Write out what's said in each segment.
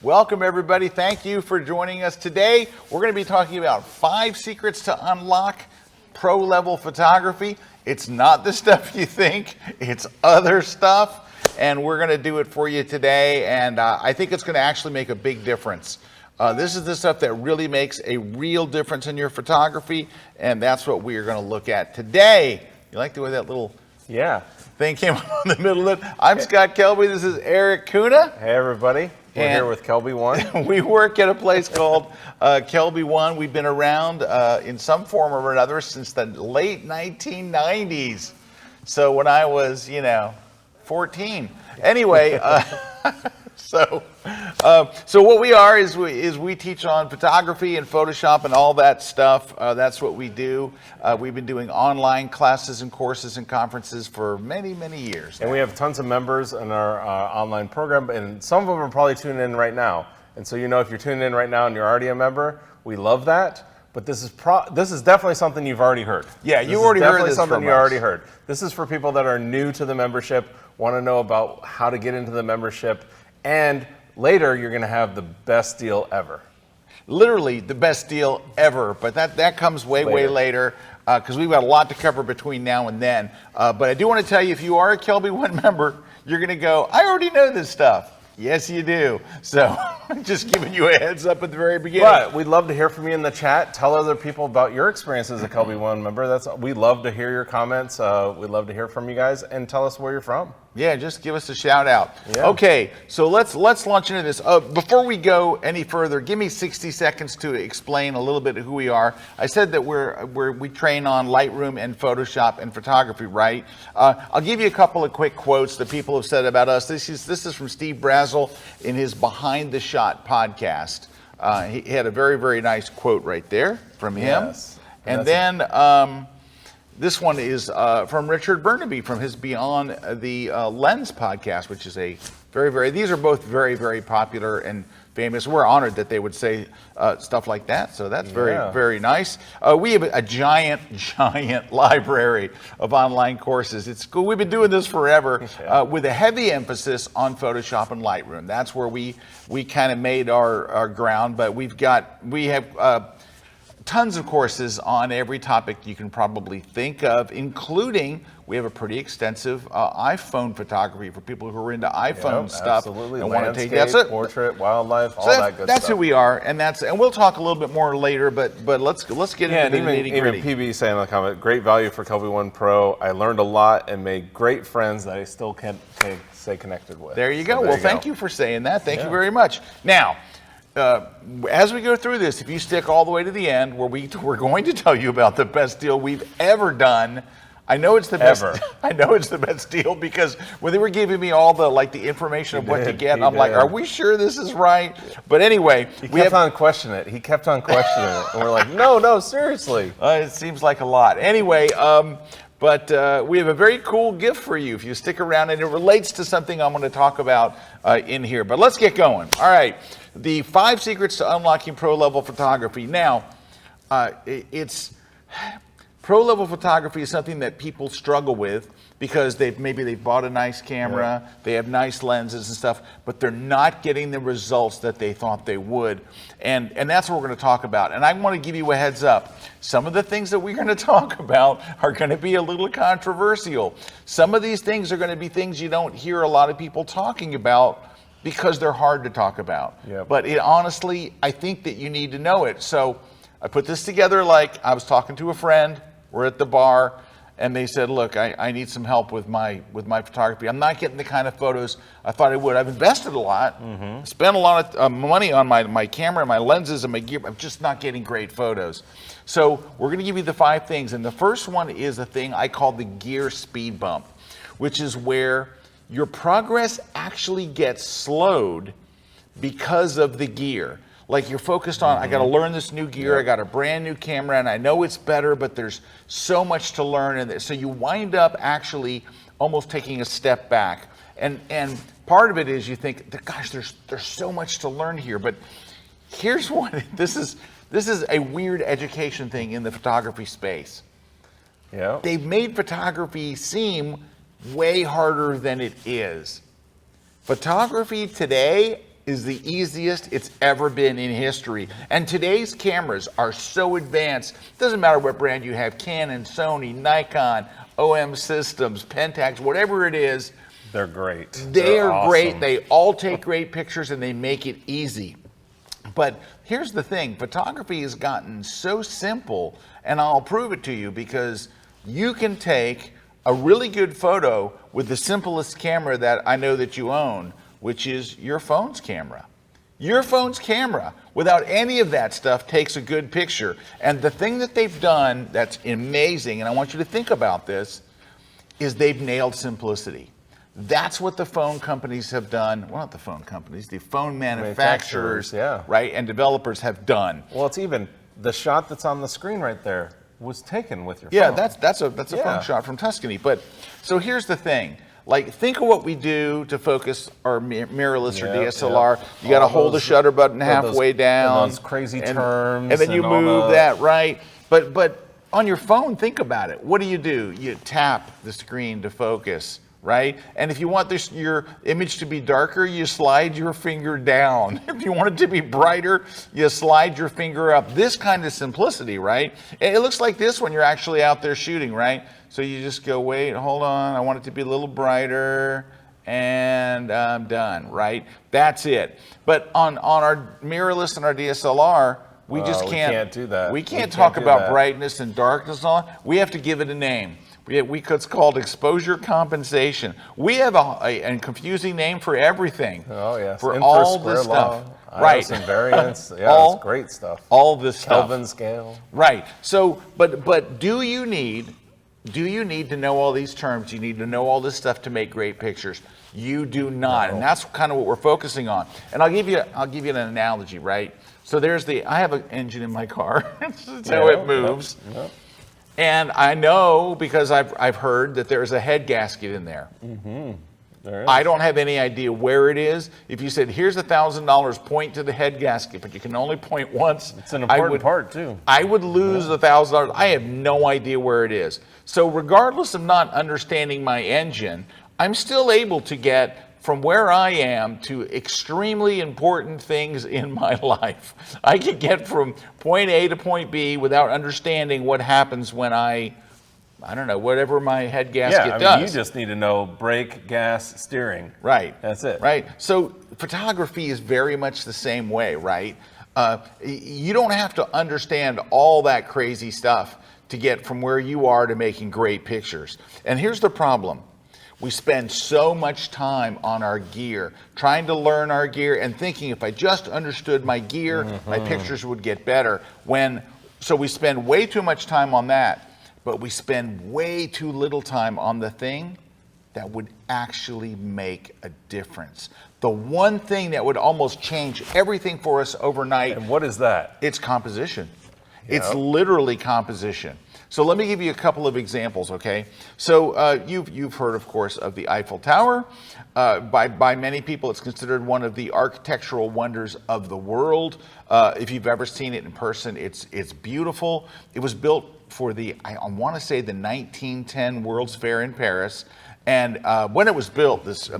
Welcome everybody. Thank you for joining us today. We're going to be talking about 5 secrets to unlock pro level photography. It's not the stuff you think, it's other stuff, and we're going to do it for you today, and I think it's going to actually make a big difference. This is the stuff that really makes a real difference in your photography, and that's what we are going to look at today. You like the way that little thing came on in the middle of it? I'm Scott Kelby. This is Eric Kuna. Hey everybody. We're here with KelbyOne's. We work at a place called KelbyOne's. We've been around in some form or another since the late 1990s. So when I was, 14. Anyway, so what we are is we teach on photography and Photoshop and all that stuff. That's what we do. We've been doing online classes and courses and conferences for many, many years. And we have tons of members in our online program, and some of them are probably tuning in right now. And so if you're tuning in right now and you're already a member, we love that. But this is definitely something you've already heard. Yeah, you already heard this something from you us. already heard. This is for people that are new to the membership, want to know about how to get into the membership, and later you're going to have the best deal ever. Literally the best deal ever, but that comes way later because we've got a lot to cover between now and then. But I do want to tell you, if you are a KelbyOne member, you're going to go, I already know this stuff. Yes, you do. So just giving you a heads up at the very beginning. But we'd love to hear from you in the chat. Tell other people about your experience as a KelbyOne member. We love to hear your comments. We'd love to hear from you guys, and tell us where you're from. Yeah, just give us a shout out. Yeah. Okay, so let's launch into this. Before we go any further, give me 60 seconds to explain a little bit of who we are. I said that we train on Lightroom and Photoshop and photography, right? I'll give you a couple of quick quotes that people have said about us. This is from Steve Brazill in his Behind the Shot podcast. He had a very, very nice quote right there from him. Yes. And then this one is from Richard Burnaby from his Beyond the Lens podcast, which is a these are both very, very popular and famous. We're honored that they would say stuff like that. So that's very, very nice. We have a giant library of online courses. It's cool. We've been doing this forever with a heavy emphasis on Photoshop and Lightroom. That's where we kind of made our ground, but we have tons of courses on every topic you can probably think of, including we have a pretty extensive iPhone photography for people who are into iPhone stuff. Absolutely. And Landscape, want to take portrait, wildlife, all that good stuff. That's who we are, and we'll talk a little bit more later. But let's get into the nitty-gritty. Even PB saying in the comment, great value for KelbyOne Pro. I learned a lot and made great friends that I still can stay connected with. There you go. Well, thank you for saying that. Thank you very much. Now, as we go through this, if you stick all the way to the end, where we're going to tell you about the best deal we've ever done. I know it's the best. I know it's the best deal because when they were giving me all the information of what to get, I'm like, are we sure this is right? But anyway, he kept on questioning it. And we're like, no, seriously. It seems like a lot. Anyway, but we have a very cool gift for you if you stick around, and it relates to something I'm going to talk about in here. But let's get going. All right. The 5 secrets to unlocking pro-level photography. Now, pro-level photography is something that people struggle with because they've bought a nice camera, they have nice lenses and stuff, but they're not getting the results that they thought they would. And that's what we're going to talk about. And I want to give you a heads up. Some of the things that we're going to talk about are going to be a little controversial. Some of these things are going to be things you don't hear a lot of people talking about because they're hard to talk about. Yep. But honestly, I think that you need to know it. So I put this together like I was talking to a friend. We're at the bar, and they said, look, I need some help with my photography. I'm not getting the kind of photos I thought I would. I've invested a lot, spent a lot of money on my camera, my lenses, and my gear. I'm just not getting great photos. So we're going to give you the 5 things. And the first one is a thing I call the gear speed bump, which is where your progress actually gets slowed because of the gear. Like you're focused on, I got to learn this new gear, I got a brand new camera, and I know it's better, but there's so much to learn. And so you wind up actually almost taking a step back. And part of it is you think, gosh, there's so much to learn here. But here's what, this is a weird education thing in the photography space. Yeah. They've made photography seem way harder than it is. Photography today is the easiest it's ever been in history. And today's cameras are so advanced. Doesn't matter what brand you have, Canon, Sony, Nikon, OM Systems, Pentax, whatever it is. They're great. They're awesome. great. They all take great pictures and they make it easy. But here's the thing, photography has gotten so simple, and I'll prove it to you, because you can take a really good photo with the simplest camera that I know that you own, which is your phone's camera. Your phone's camera, without any of that stuff, takes a good picture. And the thing that they've done that's amazing, and I want you to think about this, is they've nailed simplicity. That's what the phone companies have done. Well, not the phone companies, the phone manufacturers, yeah. right, and developers have done. Well, it's even the shot that's on the screen right there was taken with your Yeah, phone. that's a phone shot from Tuscany. But so here's the thing. Like, think of what we do to focus our mirrorless or DSLR. You got to hold the shutter button halfway down. And those crazy turns. And then you move that, right? But on your phone, think about it. What do? You tap the screen to focus, right? And if you want your image to be darker, you slide your finger down. If you want it to be brighter, you slide your finger up. This kind of simplicity, right? It looks like this when you're actually out there shooting, right? So you just go, wait, hold on, I want it to be a little brighter, and I'm done, right? That's it. But on our mirrorless and our DSLR, we just can't do that. We can't talk about brightness and darkness on. We have to give it a name. It's called exposure compensation. We have a confusing name for everything. Oh, yes. For all this stuff. Right. Invariance. Yeah, it's great stuff. All this stuff. Kelvin scale. Right. So, but do you need to know all these terms? You need to know all this stuff to make great pictures. You do not. And that's kind of what we're focusing on. And I'll give you an analogy, right? So I have an engine in my car. That's how it moves. Yep. And I know, because I've heard, that there's a head gasket in there. Mm-hmm. There is. I don't have any idea where it is. If you said, here's $1,000, point to the head gasket, but you can only point once. It's an important part, too. I would lose $1,000. I have no idea where it is. So regardless of not understanding my engine, I'm still able to get from where I am to extremely important things in my life. I can get from point A to point B without understanding what happens when I don't know, whatever my head gasket does. You just need to know brake, gas, steering. Right. That's it. Right. So photography is very much the same way, right? You don't have to understand all that crazy stuff to get from where you are to making great pictures. And here's the problem. We spend so much time on our gear, trying to learn our gear and thinking if I just understood my gear, my pictures would get better. So we spend way too much time on that, but we spend way too little time on the thing that would actually make a difference. The one thing that would almost change everything for us overnight. And what is that? It's composition. Yep. It's literally composition. So let me give you a couple of examples, okay? So you've heard, of course, of the Eiffel Tower. By many people, it's considered one of the architectural wonders of the world. If you've ever seen it in person, it's beautiful. It was built for I want to say the 1910 World's Fair in Paris. And when it was built, this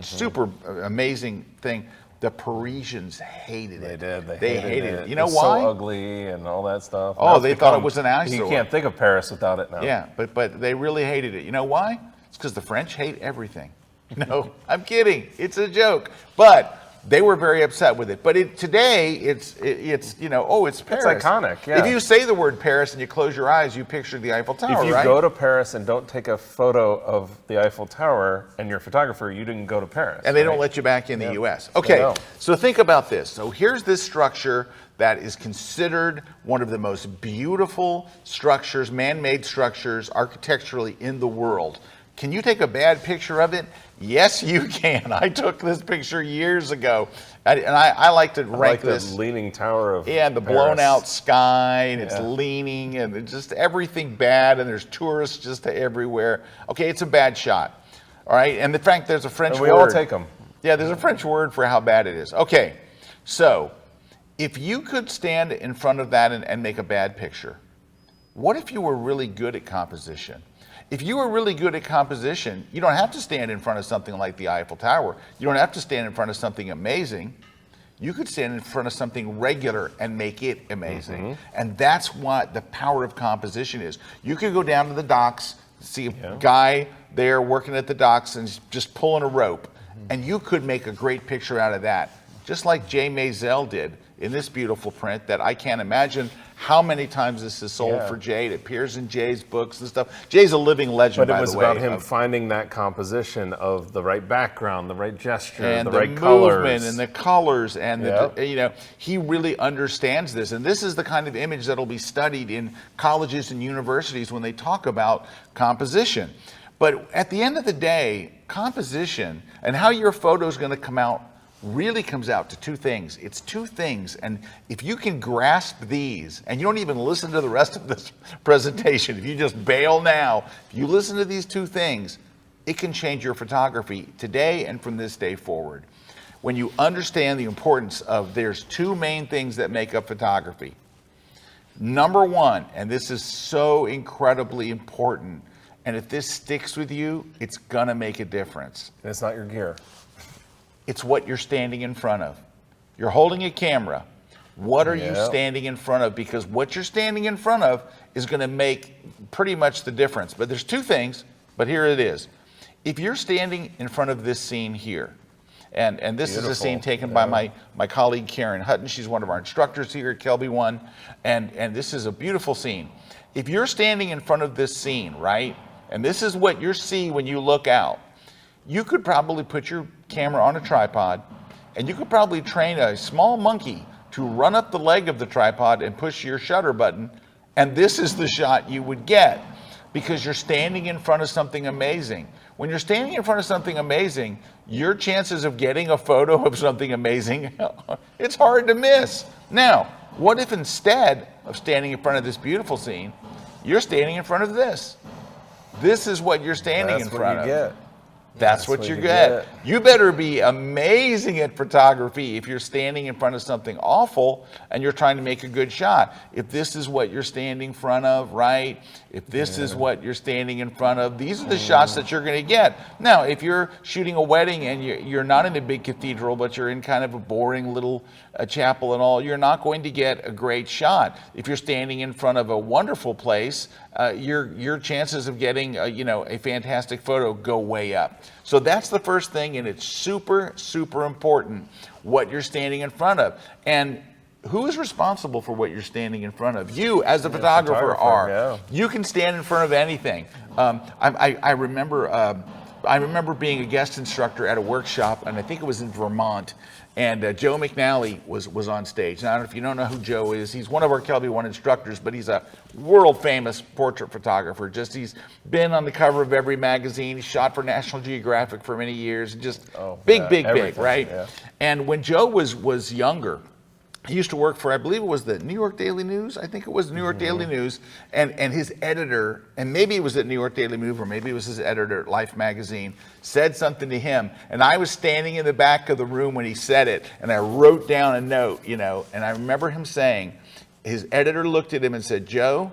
super amazing thing, the Parisians hated it. They did. They hated it. You know it's why? So ugly and all that stuff. Oh, they thought it was an eyesore. You can't think of Paris without it now. Yeah, but they really hated it. You know why? It's because the French hate everything. No, I'm kidding. It's a joke. But they were very upset with it. But today, it's it's Paris. It's iconic, yeah. If you say the word Paris and you close your eyes, you picture the Eiffel Tower, right? If you go to Paris and don't take a photo of the Eiffel Tower and you're a photographer, you didn't go to Paris. And they don't let you back in the U.S. Okay, so think about this. So here's this structure that is considered one of the most beautiful structures, man-made structures, architecturally in the world. Can you take a bad picture of it? Yes, you can. I took this picture years ago, and I like to rank this. The leaning tower of the blown out sky, and it's leaning, and it's just everything bad, and there's tourists just everywhere. Okay, it's a bad shot. All right, and in fact, there's a French word. We all take them. Yeah, there's a French word for how bad it is. Okay, so if you could stand in front of that and make a bad picture, what if you were really good at composition? If you are really good at composition, you don't have to stand in front of something like the Eiffel Tower. You don't have to stand in front of something amazing. You could stand in front of something regular and make it amazing. And that's what the power of composition is. You could go down to the docks, see a guy there working at the docks and just pulling a rope, and you could make a great picture out of that. Just like Jay Maisel did in this beautiful print that I can't imagine how many times this is sold for Jay. It appears in Jay's books and stuff. Jay's a living legend, by the way. But it was about him finding that composition of the right background, the right gesture, and the the right movement colors. and the colors and the, you know, he really understands this. And this is the kind of image that'll be studied in colleges and universities when they talk about composition. But at the end of the day, composition and how your photo is going to come out really comes out to two things. It's two things, and if you can grasp these, and you don't even listen to the rest of this presentation, if you just bail now, if you listen to these two things, it can change your photography today and from this day forward. When you understand the importance of, there's two main things that make up photography. Number one, and this is so incredibly important, and if this sticks with you, it's gonna make a difference. And it's not your gear. It's what you're standing in front of. You're holding a camera. What are you standing in front of? Because what you're standing in front of is going to make pretty much the difference. But there's two things, but here it is. If you're standing in front of this scene here, and this is a scene taken by my colleague Karen Hutton. She's one of our instructors here at KelbyOne, and this is a beautiful scene. If you're standing in front of this scene, right, and this is what you see when you look out, you could probably put your camera on a tripod, and you could probably train a small monkey to run up the leg of the tripod and push your shutter button, and this is the shot you would get because you're standing in front of something amazing. When you're standing in front of something amazing, your chances of getting a photo of something amazing, it's hard to miss. Now, what if instead of standing in front of this beautiful scene, you're standing in front of this? This is what you're standing in front of. That's what you get. You better be amazing at photography if you're standing in front of something awful and you're trying to make a good shot. If this is what you're standing in front of, right? If this is what you're standing in front of, these are the shots that you're going to get. Now, if you're shooting a wedding and you're not in a big cathedral, but you're in kind of a boring little chapel and all, you're not going to get a great shot. If you're standing in front of a wonderful place, your chances of getting a fantastic photo go way up. So that's the first thing, and it's super, super important what you're standing in front of. And who is responsible for what you're standing in front of? You, as a photographer, are. Yeah. You can stand in front of anything. I remember being a guest instructor at a workshop, and I think it was in Vermont, and Joe McNally was on stage. Now, if you don't know who Joe is, he's one of our KelbyOne instructors, but he's a world famous portrait photographer. He's been on the cover of every magazine. He shot for National Geographic for many years. Just big, right? Yeah. And when Joe was younger, he used to work for, I believe it was the New York Daily News. I think it was the New York Daily News. And his editor, and maybe it was at New York Daily News, or maybe it was his editor at Life magazine, said something to him. And I was standing in the back of the room when he said it, and I wrote down a note, and I remember him saying, his editor looked at him and said, "Joe,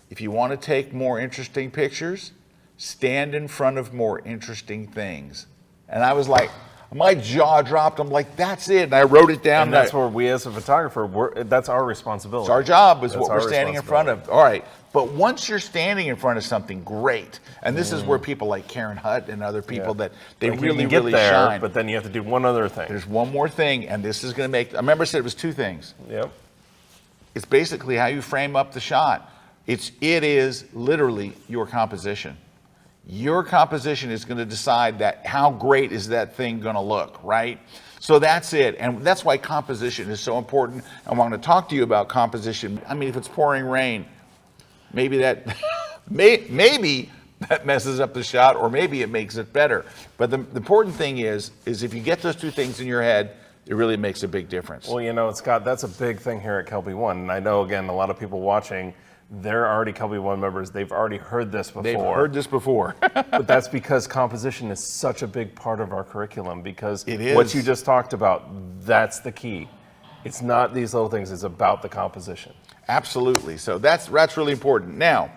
if you want to take more interesting pictures, stand in front of more interesting things." And I was like, my jaw dropped. I'm like, that's it. And I wrote it down. And that's where we as a photographer, that's our responsibility. It's our job, is what we're standing in front of. All right. But once you're standing in front of something great, and this is where people like Karen Hutt and other people that they really shine. But then you have to do one other thing. There's one more thing, and this is going to make, I remember I said it was two things. Yep. It's basically how you frame up the shot. It is literally your composition. Your composition is going to decide that how great is that thing going to look, right? So that's it. And that's why composition is so important. I want to talk to you about composition. I mean, if it's pouring rain, maybe that maybe that messes up the shot, or maybe it makes it better. But the important thing is if you get those two things in your head, it really makes a big difference. Well, Scott, that's a big thing here at KelbyOne. And I know, again, a lot of people watching, they're already KelbyOne members. They've already heard this before. They've heard this before. But that's because composition is such a big part of our curriculum, because it is. What you just talked about, that's the key. It's not these little things. It's about the composition. Absolutely. So that's really important. Now,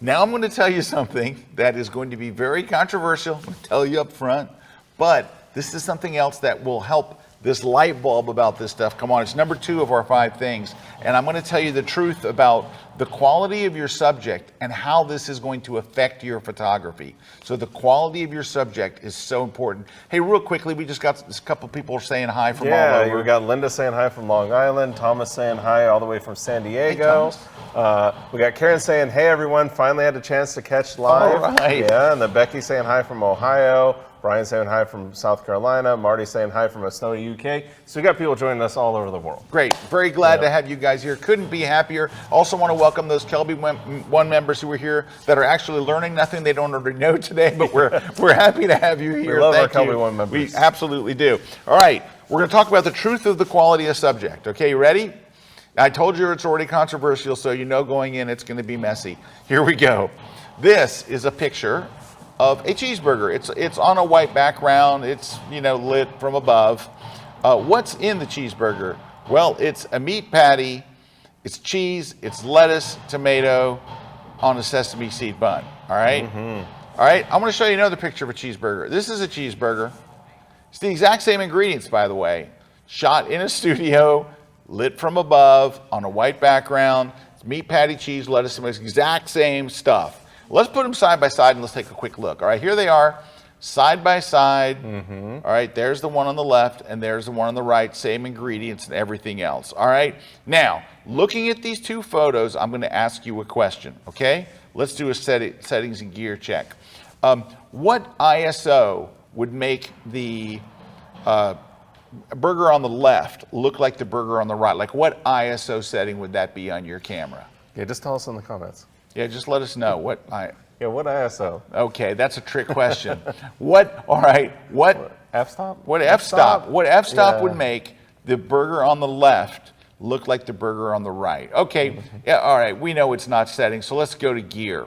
Now I'm going to tell you something that is going to be very controversial. I'm going to tell you up front, but this is something else that will help this light bulb about this stuff come on. It's number 2 of our 5 things. And I'm going to tell you the truth about the quality of your subject and how this is going to affect your photography. So the quality of your subject is so important. Hey, real quickly, we just got a couple people saying hi from all over. Yeah, we got Linda saying hi from Long Island, Thomas saying hi all the way from San Diego. Hey, we got Karen saying, hey everyone, finally had a chance to catch live. All right. Yeah, and then Becky saying hi from Ohio. Brian saying hi from South Carolina. Marty saying hi from a snowy UK. So we got people joining us all over the world. Great. Very glad to have you guys here. Couldn't be happier. Also want to welcome those KelbyOne members who are here that are actually learning nothing they don't already know today, but we're happy to have you here. We love Thank our you. KelbyOne members. We absolutely do. All right. We're going to talk about the truth of the quality of subject. Okay, you ready? I told you it's already controversial, so you know going in it's going to be messy. Here we go. This is a picture of a cheeseburger. It's on a white background. It's, lit from above. What's in the cheeseburger? Well, it's a meat patty, it's cheese, it's lettuce, tomato on a sesame seed bun. All right? All right, I'm going to show you another picture of a cheeseburger. This is a cheeseburger. It's the exact same ingredients, by the way. Shot in a studio, lit from above on a white background. It's meat patty, cheese, lettuce, tomato, exact same stuff. Let's put them side by side and let's take a quick look. All right, here they are, side by side. All right, there's the one on the left and there's the one on the right, same ingredients and everything else. All right, now, looking at these 2 photos, I'm going to ask you a question, okay? Let's do a settings and gear check. What ISO would make the burger on the left look like the burger on the right? Like what ISO setting would that be on your camera? Yeah, just tell us in the comments. Yeah, just let us know what what ISO? Okay, that's a trick question. What F-stop? What f-stop? What f-stop would make the burger on the left look like the burger on the right? Okay, yeah, all right, we know it's not setting, so let's go to gear.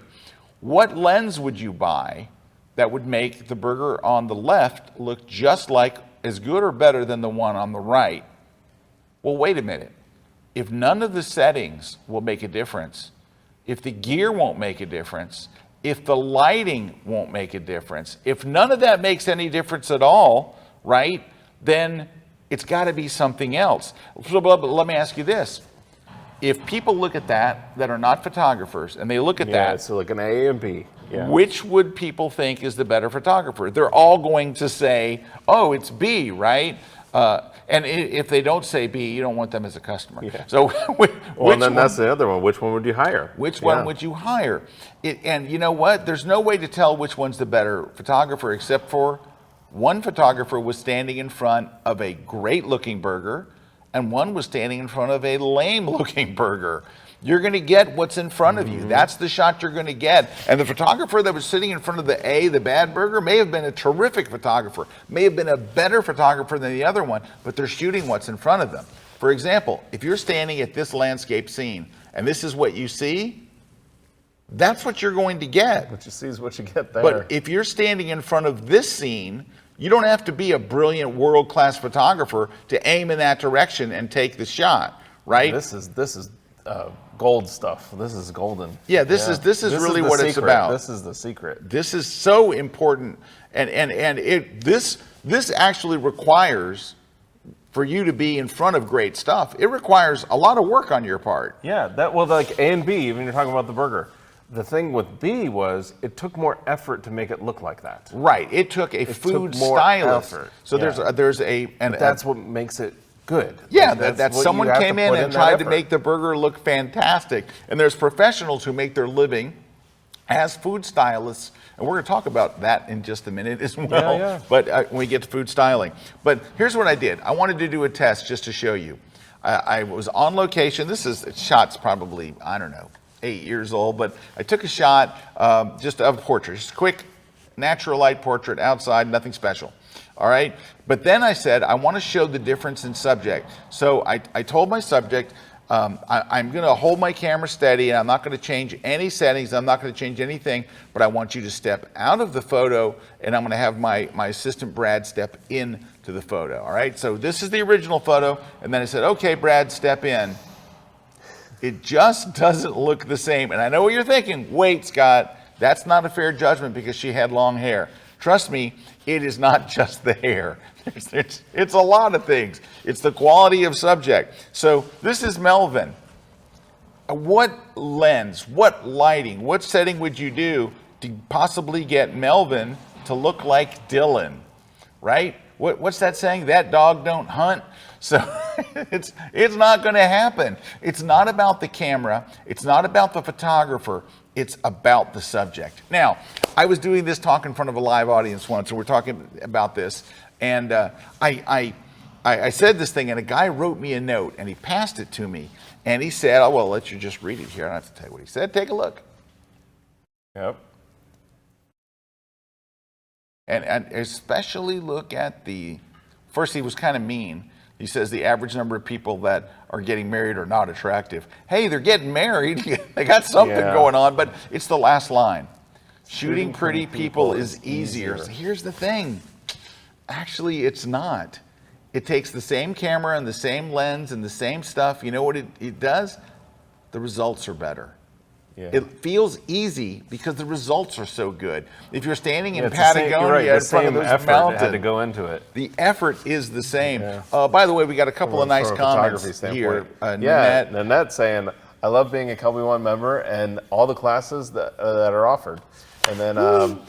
What lens would you buy that would make the burger on the left look just like as good or better than the one on the right? Well, wait a minute. If none of the settings will make a difference, if the gear won't make a difference, if the lighting won't make a difference, if none of that makes any difference at all, right, then it's got to be something else. So let me ask you this. If people look at that are not photographers, and they look at that, so like an A and B. Yeah. Which would people think is the better photographer? They're all going to say, oh, it's B, right? And if they don't say B, you don't want them as a customer. Yeah. So well, then that's the other one. Which one would you hire? Which one would you hire? And you know what? There's no way to tell which one's the better photographer except for one photographer was standing in front of a great looking burger and one was standing in front of a lame looking burger. You're going to get what's in front of you. That's the shot you're going to get. And the photographer that was sitting in front of the bad burger, may have been a terrific photographer, may have been a better photographer than the other one, but they're shooting what's in front of them. For example, if you're standing at this landscape scene and this is what you see, that's what you're going to get. What you see is what you get there. But if you're standing in front of this scene, you don't have to be a brilliant world-class photographer to aim in that direction and take the shot, right? This is gold stuff. This is golden. Yeah, this is really what it's about. This is the secret. This is so important, and this actually requires for you to be in front of great stuff. It requires a lot of work on your part. Yeah, like A and B. Even you're talking about the burger. The thing with B was it took more effort to make it look like that. Right. It took a food stylist. Effort. So there's a that's what makes it good. Yeah, that someone came in and tried to make the burger look fantastic. And there's professionals who make their living as food stylists, and we're going to talk about that in just a minute as well. Yeah. But when we get to food styling. But here's what I did. I wanted to do a test just to show you. I was on location. This is shots probably, I don't know, 8 years old, but I took a shot just of a portrait, just a quick natural light portrait outside, nothing special. All right, but then I said, I want to show the difference in subject. So I told my subject, I'm going to hold my camera steady, and I'm not going to change any settings, I'm not going to change anything, but I want you to step out of the photo, and I'm going to have my assistant Brad step in to the photo. All right, so this is the original photo, and then I said, okay, Brad, step in. It just doesn't look the same. And I know what you're thinking. Wait, Scott, that's not a fair judgment because she had long hair. Trust me, it is not just the hair. It's a lot of things. It's the quality of subject. So this is Melvin. What lens, what lighting, what setting would you do to possibly get Melvin to look like Dylan, right? What's that saying? That dog don't hunt. So it's not going to happen. It's not about the camera. It's not about the photographer. It's about the subject. Now, I was doing this talk in front of a live audience once, and we're talking about this, and I said this thing, and a guy wrote me a note, and he passed it to me, and he said, "Oh, well, I'll let you just read it here. I don't have to tell you what he said. Take a look." Yep. And especially look at first he was kind of mean. He says the average number of people that are getting married are not attractive. Hey, they're getting married. They got something going on, but it's the last line. Shooting pretty people is easier. So here's the thing. Actually, it's not. It takes the same camera and the same lens and the same stuff. You know what it does? The results are better. Yeah. It feels easy because the results are so good. If you're standing in Patagonia in front of those mountains, had to go into it. The effort is the same. Yeah. By the way, we got a couple of nice comments here. Nanette saying, "I love being a KelbyOne member and all the classes that are offered." And then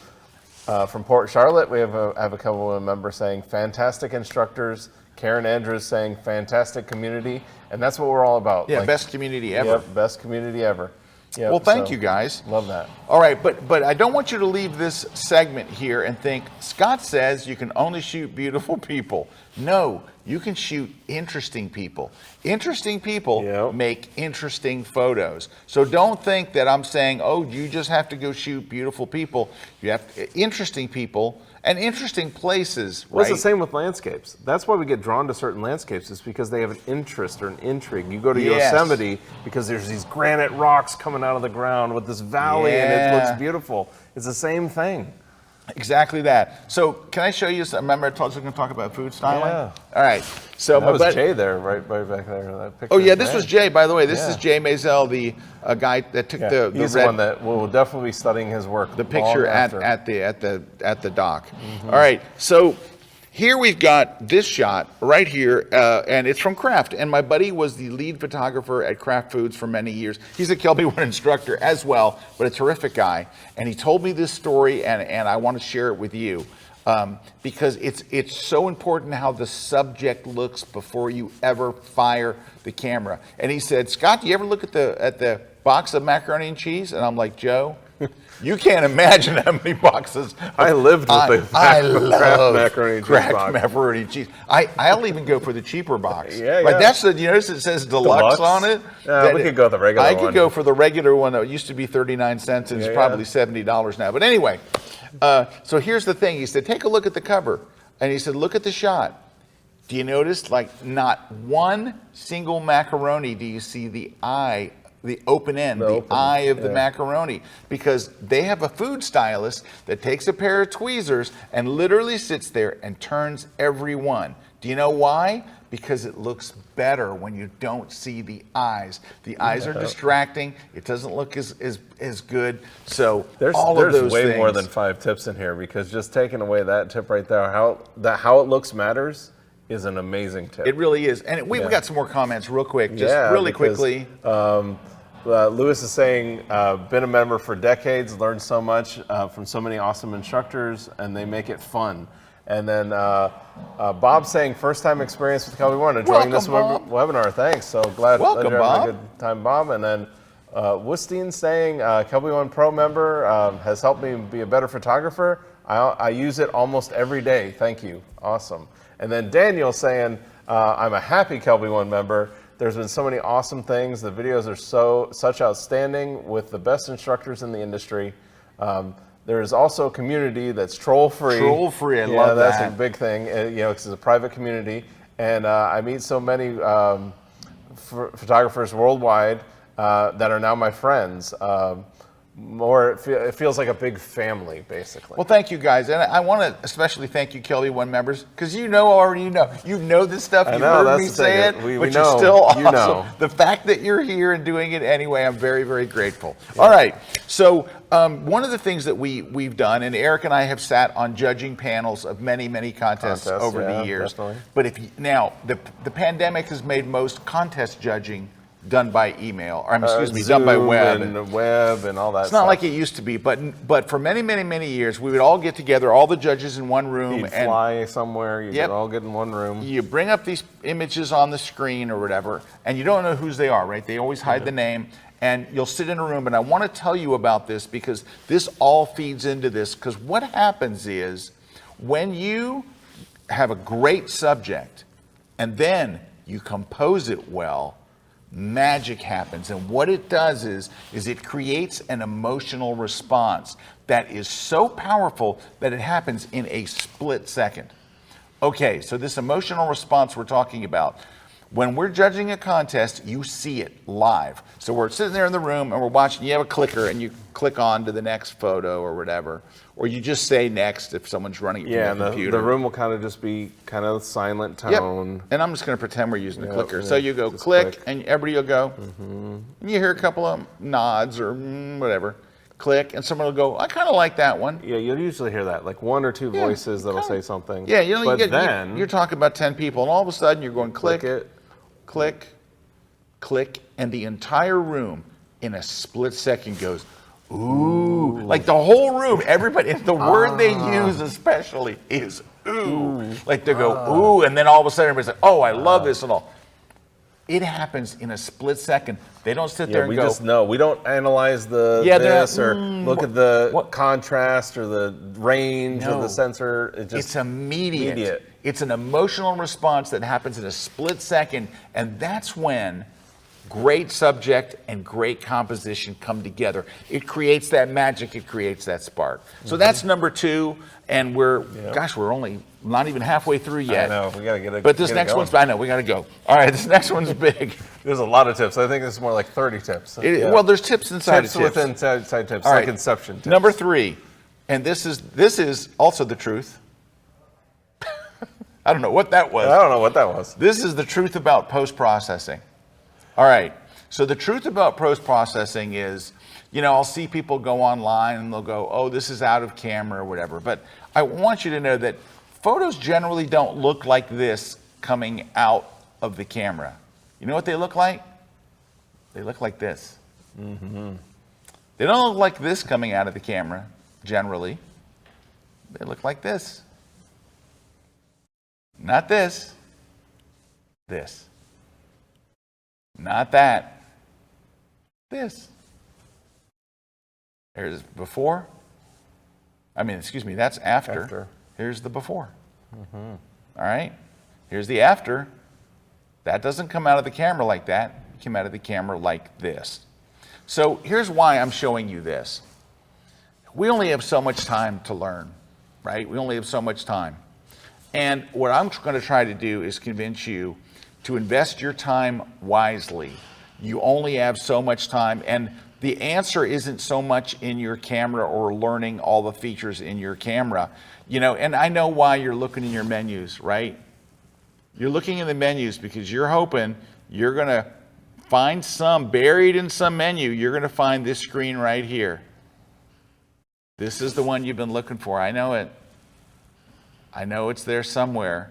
from Port Charlotte, we have a KelbyOne member saying, "Fantastic instructors." Karen Andrews saying, "Fantastic community," and that's what we're all about. Yeah, best community ever. Yep, best community ever. Yep, well, thank you guys. Love that. All right, but I don't want you to leave this segment here and think, Scott says you can only shoot beautiful people. No, you can shoot interesting people. Interesting people make interesting photos. So don't think that I'm saying, oh, you just have to go shoot beautiful people. You have interesting people and interesting places, well, right? It's the same with landscapes. That's why we get drawn to certain landscapes, is because they have an interest or an intrigue. You go to Yosemite because there's these granite rocks coming out of the ground with this valley and it looks beautiful. It's the same thing. Exactly that. So can I show you some? Remember I told you I was going to talk about food styling? Yeah. All right. So that was Jay there, right back there. That picture. Oh yeah, this was Jay. By the way, this is Jay Mazel, the guy that took the He's red, the one that will definitely be studying his work. The picture at the dock. Mm-hmm. All right. So here we've got this shot right here, and it's from Kraft. And my buddy was the lead photographer at Kraft Foods for many years. He's a KelbyOne instructor as well, but a terrific guy. And he told me this story, and I want to share it with you because it's so important how the subject looks before you ever fire the camera. And he said, Scott, do you ever look at the box of macaroni and cheese? And I'm like, Joe, you can't imagine how many boxes. I lived with I love macaroni and cheese. I'll even go for the cheaper box. Yeah. That's you notice it says deluxe on it. Yeah, we could go with the regular one. I could go for the regular one that used to be 39 cents and it's probably $70 now. But anyway, so here's the thing. He said, take a look at the cover, and he said, look at the shot. Do you notice, like, not one single macaroni do you see the eye? The open end, the eye of the macaroni, because they have a food stylist that takes a pair of tweezers and literally sits there and turns every one. Do you know why? Because it looks better when you don't see the eyes. The eyes are distracting. It doesn't look as good. So there's way more than 5 tips in here, because just taking away that tip right there, how it looks matters, is an amazing tip. It really is. And we got some more comments real quick, just really quickly. Lewis is saying, been a member for decades, learned so much from so many awesome instructors, and they make it fun. And then Bob's saying, first time experience with KelbyOne, enjoying this webinar. Thanks. So glad you're having a good time, Bob. And then Wusteen saying, KelbyOne Pro member, has helped me be a better photographer. I use it almost every day. Thank you. Awesome. And then Daniel saying, I'm a happy KelbyOne member. There's been so many awesome things. The videos are such outstanding with the best instructors in the industry. There is also a community that's troll-free. Troll-free, I love that. That's a big thing, because it's a private community. And I meet so many photographers worldwide that are now my friends. more. It feels like a big family, basically. Well, thank you guys, and I want to especially thank you, KelbyOne members, because you know this stuff. You heard me say it, but you're still awesome. You know. The fact that you're here and doing it anyway, I'm very, very grateful. Yeah. All right, so one of the things that we've done, and Eric and I have sat on judging panels of many, many contests over the years. Definitely. But now the pandemic has made most contest judging done by email, or done by web. And web and all that It's not like it used to be, but for many, many, many years, we would all get together, all the judges in one room. You'd fly somewhere, you'd all get in one room. You bring up these images on the screen or whatever, and you don't know whose they are, right? They always hide the name, and you'll sit in a room, and I want to tell you about this because this all feeds into this, because what happens is when you have a great subject, and then you compose it well, magic happens. And what it does is it creates an emotional response that is so powerful that it happens in a split second. Okay, so this emotional response we're talking about, when we're judging a contest, you see it live. So we're sitting there in the room and we're watching, you have a clicker and you click on to the next photo or whatever, or you just say next if someone's running it from the computer. The room will kind of just be kind of silent tone. Yep. And I'm just going to pretend we're using the clicker. So you go click and everybody will go, and you hear a couple of nods or whatever. Click, and someone will go, I kind of like that one. Yeah, you'll usually hear that, like one or two voices that'll say something. Yeah, you're talking about 10 people, and all of a sudden you're going click, click, click, and the entire room in a split second goes, ooh. Like the whole room, everybody, the word they use especially is ooh. Like they go, ooh, and then all of a sudden everybody's like, oh, I love this and all. It happens in a split second. They don't sit there and we go. Just know. We don't analyze this or look at the contrast or the range of the sensor. It's immediate. It's an emotional response that happens in a split second, and that's when great subject and great composition come together. It creates that magic. It creates that spark. So that's number 2, and we're only not even halfway through yet. I know, we gotta get it. But this next one's, I know, we gotta go. All right, this next one's big. There's a lot of tips. I think this is more like 30 tips. Well, there's tips inside tips of tips. within side tips, All right. like inception tips. Number 3, and this is also the truth. I don't know what that was. This is the truth about post-processing. All right, so the truth about post-processing is, I'll see people go online and they'll go, oh, this is out of camera or whatever. But I want you to know that photos generally don't look like this coming out of the camera. You know what they look like? They look like this. They don't look like this coming out of the camera, generally. They look like this. Not this. This. Not that. This. There's before. That's after. Here's the before. All right. Here's the after. That doesn't come out of the camera like that. It came out of the camera like this. So here's why I'm showing you this. We only have so much time to learn, right? We only have so much time. And what I'm going to try to do is convince you to invest your time wisely. You only have so much time, and the answer isn't so much in your camera or learning all the features in your camera. And I know why you're looking in your menus, right? You're looking in the menus because you're hoping you're going to find buried in some menu, you're going to find this screen right here. This is the one you've been looking for. I know it. I know it's there somewhere.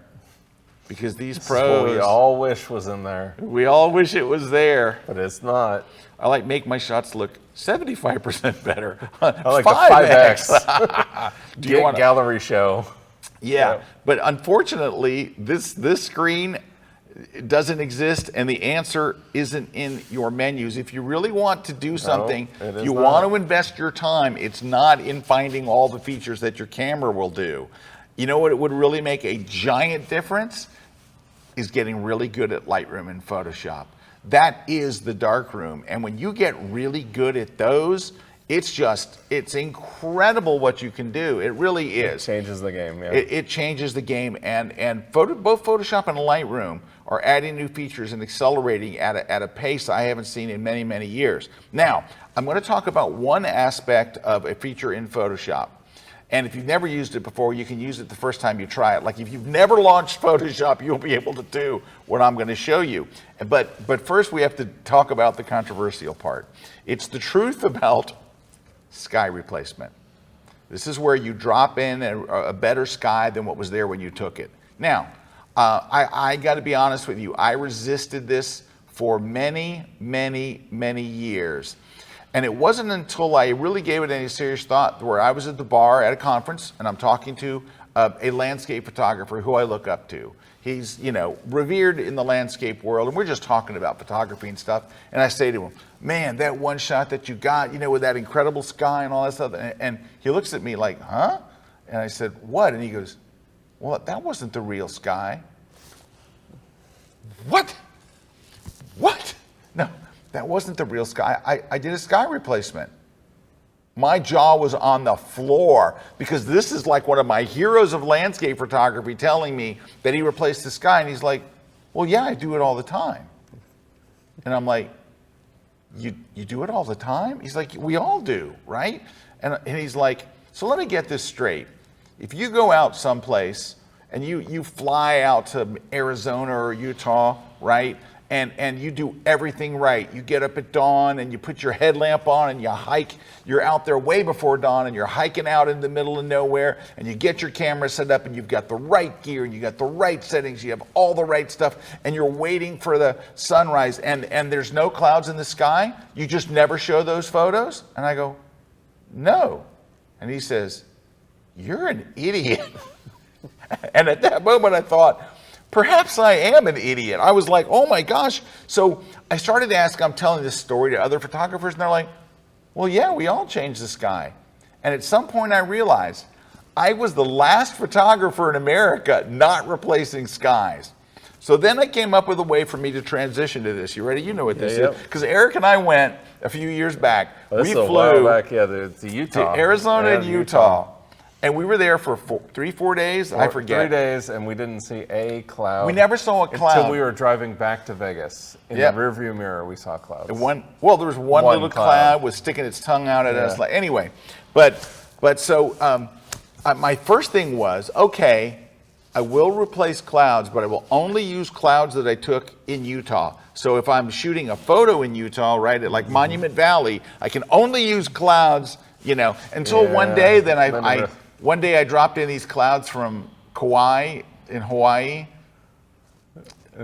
Because these pros, we all wish was in there. We all wish it was there. But it's not. I make my shots look 75% better. I like 5X. Do you want gallery show? Yeah. But unfortunately, this screen doesn't exist, and the answer isn't in your menus. If you really want to do something, you want to invest your time, it's not in finding all the features that your camera will do. You know what it would really make a giant difference? Is getting really good at Lightroom and Photoshop. That is the darkroom. And when you get really good at those, it's incredible what you can do. It really is. It changes the game, yeah. It changes the game, and both Photoshop and Lightroom are adding new features and accelerating at a pace I haven't seen in many, many years. Now, I'm going to talk about one aspect of a feature in Photoshop. And if you've never used it before, you can use it the first time you try it. Like if you've never launched Photoshop, you'll be able to do what I'm going to show you. But first we have to talk about the controversial part. It's the truth about sky replacement. This is where you drop in a better sky than what was there when you took it. Now, I got to be honest with you. I resisted this for many, many, many years. And it wasn't until I really gave it any serious thought where I was at the bar at a conference and I'm talking to a landscape photographer who I look up to. He's, revered in the landscape world, and we're just talking about photography and stuff. And I say to him, man, that one shot that you got, with that incredible sky and all that stuff. And he looks at me like, huh? And I said, what? And he goes, well, that wasn't the real sky. What? No. That wasn't the real sky. I did a sky replacement. My jaw was on the floor because this is like one of my heroes of landscape photography telling me that he replaced the sky. And he's like, well, yeah, I do it all the time. And I'm like, you do it all the time? He's like, we all do, right? And he's like, so let me get this straight. If you go out someplace and you fly out to Arizona or Utah, right? And you do everything right. You get up at dawn and you put your headlamp on and you hike. You're out there way before dawn and you're hiking out in the middle of nowhere and you get your camera set up and you've got the right gear and you got the right settings. You have all the right stuff and you're waiting for the sunrise and there's no clouds in the sky. You just never show those photos? And I go, no. And he says, you're an idiot. And at that moment I thought, perhaps I am an idiot. I was like, oh my gosh. So I started to ask, I'm telling this story to other photographers, and they're like, well, yeah, we all change the sky. And at some point I realized I was the last photographer in America not replacing skies. So then I came up with a way for me to transition to this. You ready? You know what this is. Because Eric and I went a few years back. We flew back, to Utah. To Arizona and Utah. And we were there for 4 days, I forget. 3 days, and we didn't see a cloud. We never saw a cloud. Until we were driving back to Vegas. In the rearview mirror, we saw clouds. There was one little cloud was sticking its tongue out at us. Anyway, so my first thing was, okay, I will replace clouds, but I will only use clouds that I took in Utah. So if I'm shooting a photo in Utah, right, at like Monument Valley, I can only use clouds, until one day, one day I dropped in these clouds from Kauai in Hawaii.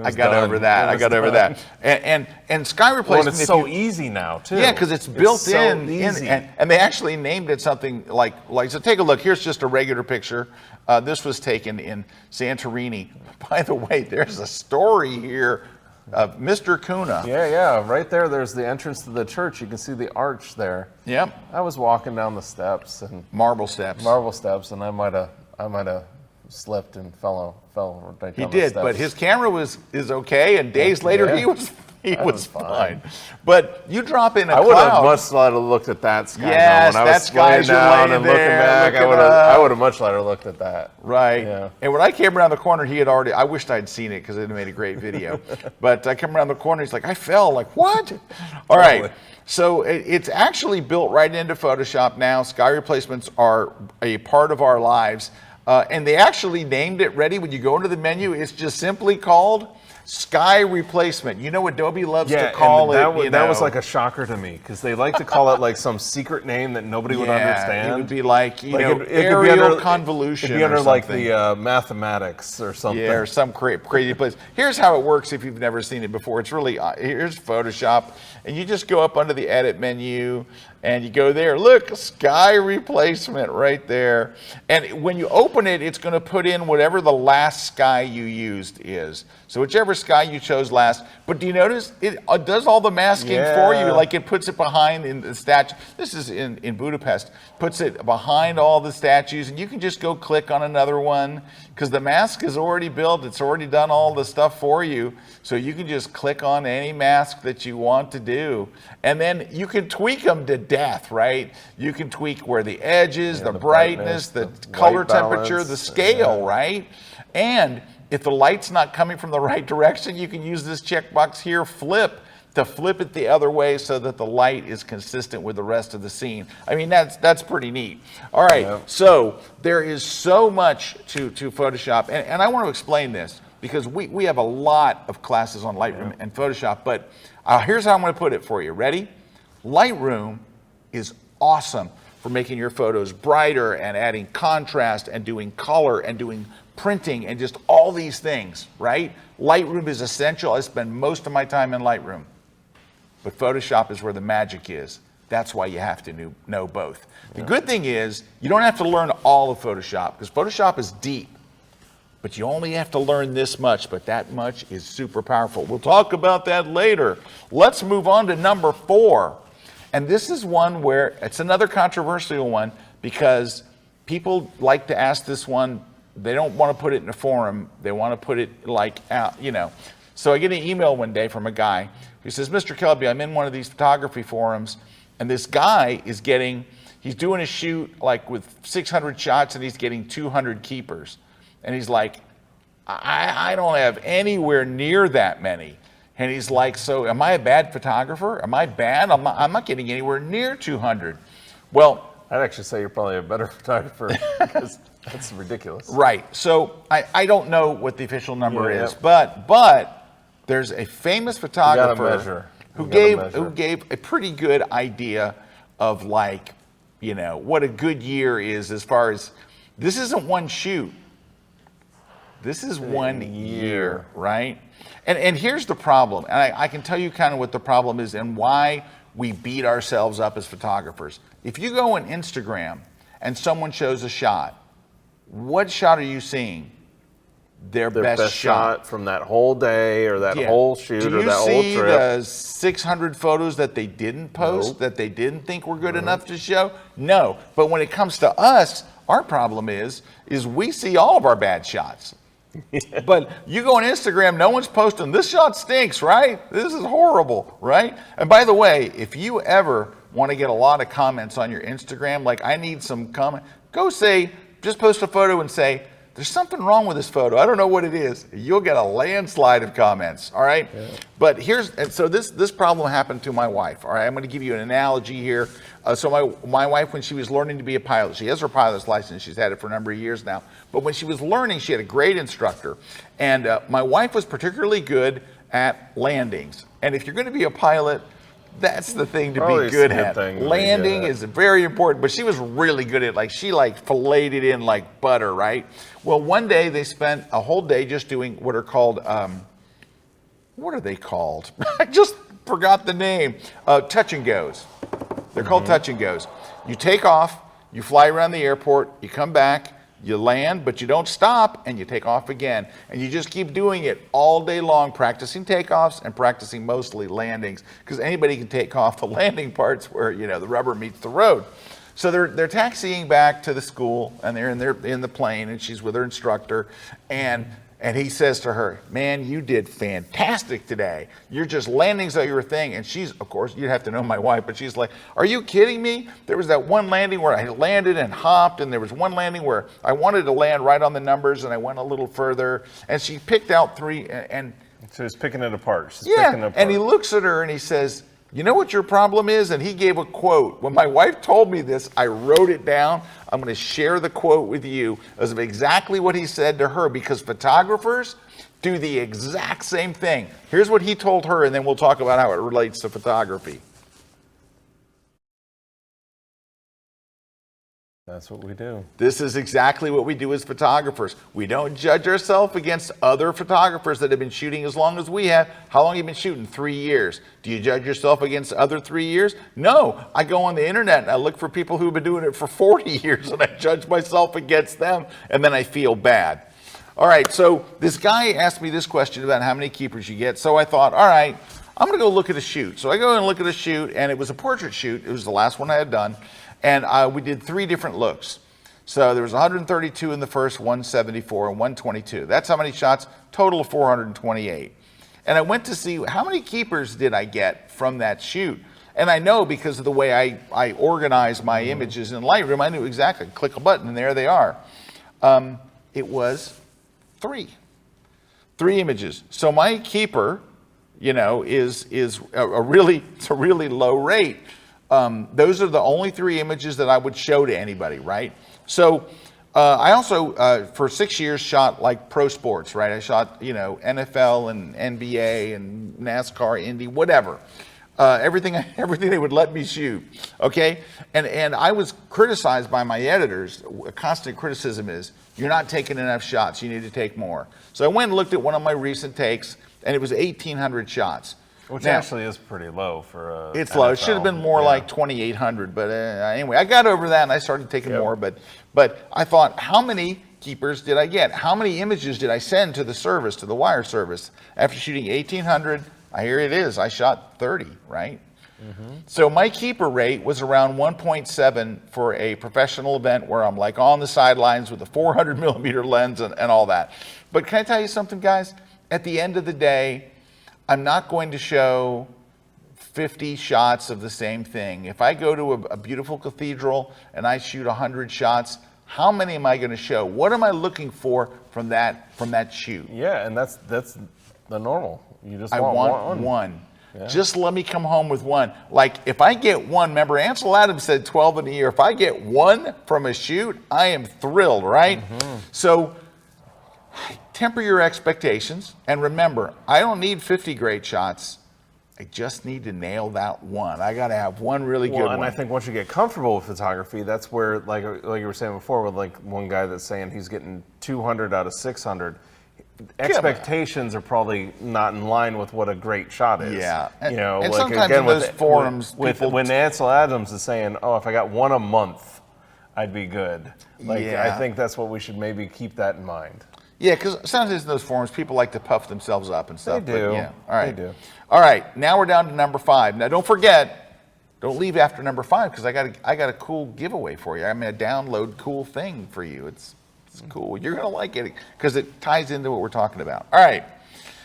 I got over that. And sky replacement. Well, it's so easy now too. Yeah, because it's built in. Easy. And they actually named it something like so. Take a look. Here's just a regular picture. This was taken in Santorini. By the way, there's a story here of Mr. Kuna. Yeah. Right there. There's the entrance to the church. You can see the arch there. Yep. I was walking down the steps and marble steps, and I might have slipped and fell right down He did, but his camera is okay, and days later he was fine. But you drop in a cloud. I would have much rather looked at that sky. Yes, when I that was laying down and looking back, I would have much rather looked at that. Right. Yeah. And when I came around the corner, he had already. I wished I'd seen it because it made a great video. But I came around the corner, he's like, I fell. Like, what? All right. So it's actually built right into Photoshop now. Sky replacements are a part of our lives. And they actually named it, ready, when you go into the menu, it's just simply called sky replacement. You know, Adobe loves to call it. That was like a shocker to me because they like to call it like some secret name that nobody would understand. It would be like, aerial convolution. It'd be under like the mathematics or something. Yeah, or some crazy place. Here's how it works if you've never seen it before. It's really, here's Photoshop, and you just go up under the edit menu, and you go there. Look, sky replacement right there. And when you open it, it's going to put in whatever the last sky you used is. So whichever whatever sky you chose last. But do you notice it does all the masking for you? Like it puts it behind in the statue. This is in Budapest. Puts it behind all the statues, and you can just go click on another one because the mask is already built. It's already done all the stuff for you. So you can just click on any mask that you want to do. And then you can tweak them to death, right? You can tweak where the edges, the brightness, the color temperature, the scale, right? And if the light's not coming from the right direction, you can use this checkbox here, flip, to flip it the other way so that the light is consistent with the rest of the scene. I mean, that's pretty neat. All right, so there is so much to Photoshop, and I want to explain this because we have a lot of classes on Lightroom and Photoshop, but here's how I'm going to put it for you. Ready? Lightroom is awesome for making your photos brighter and adding contrast and doing color and doing printing and just all these things, right? Lightroom is essential. I spend most of my time in Lightroom. But Photoshop is where the magic is. That's why you have to know both. The good thing is you don't have to learn all of Photoshop because Photoshop is deep. But you only have to learn this much, but that much is super powerful. We'll talk about that later. Let's move on to number 4. And this is one where it's another controversial one because people like to ask this one. They don't want to put it in a forum. They want to put it like out, you know. So I get an email one day from a guy who says, Mr. Kelby, I'm in one of these photography forums, and this guy is he's doing a shoot like with 600 shots, and he's getting 200 keepers. And he's like, I don't have anywhere near that many. And he's like, so am I a bad photographer? Am I bad? I'm not getting anywhere near 200. Well, I'd actually say you're probably a better photographer because that's ridiculous. Right. So I don't know what the official number is, but there's a famous photographer who gave a pretty good idea of like, you know, what a good year is as far as this isn't one shoot. This is 1 year, right? And here's the problem. And I can tell you kind of what the problem is and why we beat ourselves up as photographers. If you go on Instagram and someone shows a shot, what shot are you seeing? Their best shot from that whole day or that whole shoot or that whole trip. Do you see the 600 photos that they didn't post, that they didn't think were good enough to show? No. But when it comes to us, our problem is we see all of our bad shots. But you go on Instagram, no one's posting, this shot stinks, right? This is horrible, right? And by the way, if you ever want to get a lot of comments on your Instagram, like I need some comment, just post a photo and say, there's something wrong with this photo. I don't know what it is. You'll get a landslide of comments, all right? Yeah. But so this problem happened to my wife, all right? I'm going to give you an analogy here. So my wife, when she was learning to be a pilot, she has her pilot's license. She's had it for a number of years now. But when she was learning, she had a great instructor. And my wife was particularly good at landings. And if you're going to be a pilot, that's the thing to be good at. Landing is very important, but she was really good at she filleted in like butter, right? Well, one day they spent a whole day just doing what are called, what are they called? I just forgot the name. Touch and goes. They're called touch and goes. You take off, you fly around the airport, you come back, you land, but you don't stop, and you take off again. And you just keep doing it all day long, practicing takeoffs and practicing mostly landings, because anybody can take off the landing parts where, the rubber meets the road. So they're taxiing back to the school, and they're in the plane, and she's with her instructor, and he says to her, man, you did fantastic today. You're just landings are your thing. And she's, of course, you'd have to know my wife, but she's like, are you kidding me? There was that one landing where I landed and hopped, and there was one landing where I wanted to land right on the numbers, and I went a little further. And she picked out 3, and so he's picking it apart. And he looks at her and he says, you know what your problem is? And he gave a quote. When my wife told me this, I wrote it down. I'm going to share the quote with you as of exactly what he said to her, because photographers do the exact same thing. Here's what he told her, and then we'll talk about how it relates to photography. That's what we do. This is exactly what we do as photographers. We don't judge ourselves against other photographers that have been shooting as long as we have. How long have you been shooting? 3 years. Do you judge yourself against other 3 years? No. I go on the internet and I look for people who've been doing it for 40 years and I judge myself against them, and then I feel bad. All right, so this guy asked me this question about how many keepers you get. So I thought, all right, I'm going to go look at a shoot. So I go and look at a shoot, and it was a portrait shoot. It was the last one I had done, and we did 3 different looks. So there was 132 in the first, 174, and 122. That's how many shots, total of 428. And I went to see how many keepers did I get from that shoot. And I know because of the way I organize my images in Lightroom, I knew exactly. Click a button, and there they are. It was 3 images. So my keeper, is a really low rate. Those are the only 3 images that I would show to anybody, right? So I also, for 6 years, shot like pro sports, right? I shot, NFL and NBA and NASCAR, Indy, whatever. Everything they would let me shoot, okay? And I was criticized by my editors. A constant criticism is, you're not taking enough shots, you need to take more. So I went and looked at one of my recent takes, and it was 1,800 shots. Which actually is pretty low for it's NFL. low. It should have been more like 2,800, but anyway, I got over that and I started taking more. But I thought, how many keepers did I get? How many images did I send to the service, to the wire service? After shooting 1,800, here it is. I shot 30, right? So my keeper rate was around 1.7 for a professional event where I'm like on the sidelines with a 400 millimeter lens and all that. But can I tell you something, guys? At the end of the day, I'm not going to show 50 shots of the same thing. If I go to a beautiful cathedral and I shoot 100 shots, how many am I going to show? What am I looking for from that shoot? Yeah, and that's the normal. You just I want one. Yeah. Just let me come home with one. Like if I get one, remember Ansel Adams said 12 in a year. If I get one from a shoot, I am thrilled, right? So temper your expectations, and remember, I don't need 50 great shots. I just need to nail that one. I got to have one really good one. And I think once you get comfortable with photography, that's where, like you were saying before, with like one guy that's saying he's getting 200 out of 600. Expectations are probably not in line with what a great shot is. Yeah, and like sometimes again in those forums, when Ansel Adams is saying, "Oh, if I got one a month, I'd be good." I think that's what we should maybe keep that in mind. Yeah, because sometimes in those forums, people like to puff themselves up and stuff. They do. But yeah, all right. They do. All right, now we're down to number 5. Now, don't forget, don't leave after number 5 because I got a cool giveaway for you. I'm going to download cool thing for you. It's cool. You're going to like it because it ties into what we're talking about. All right.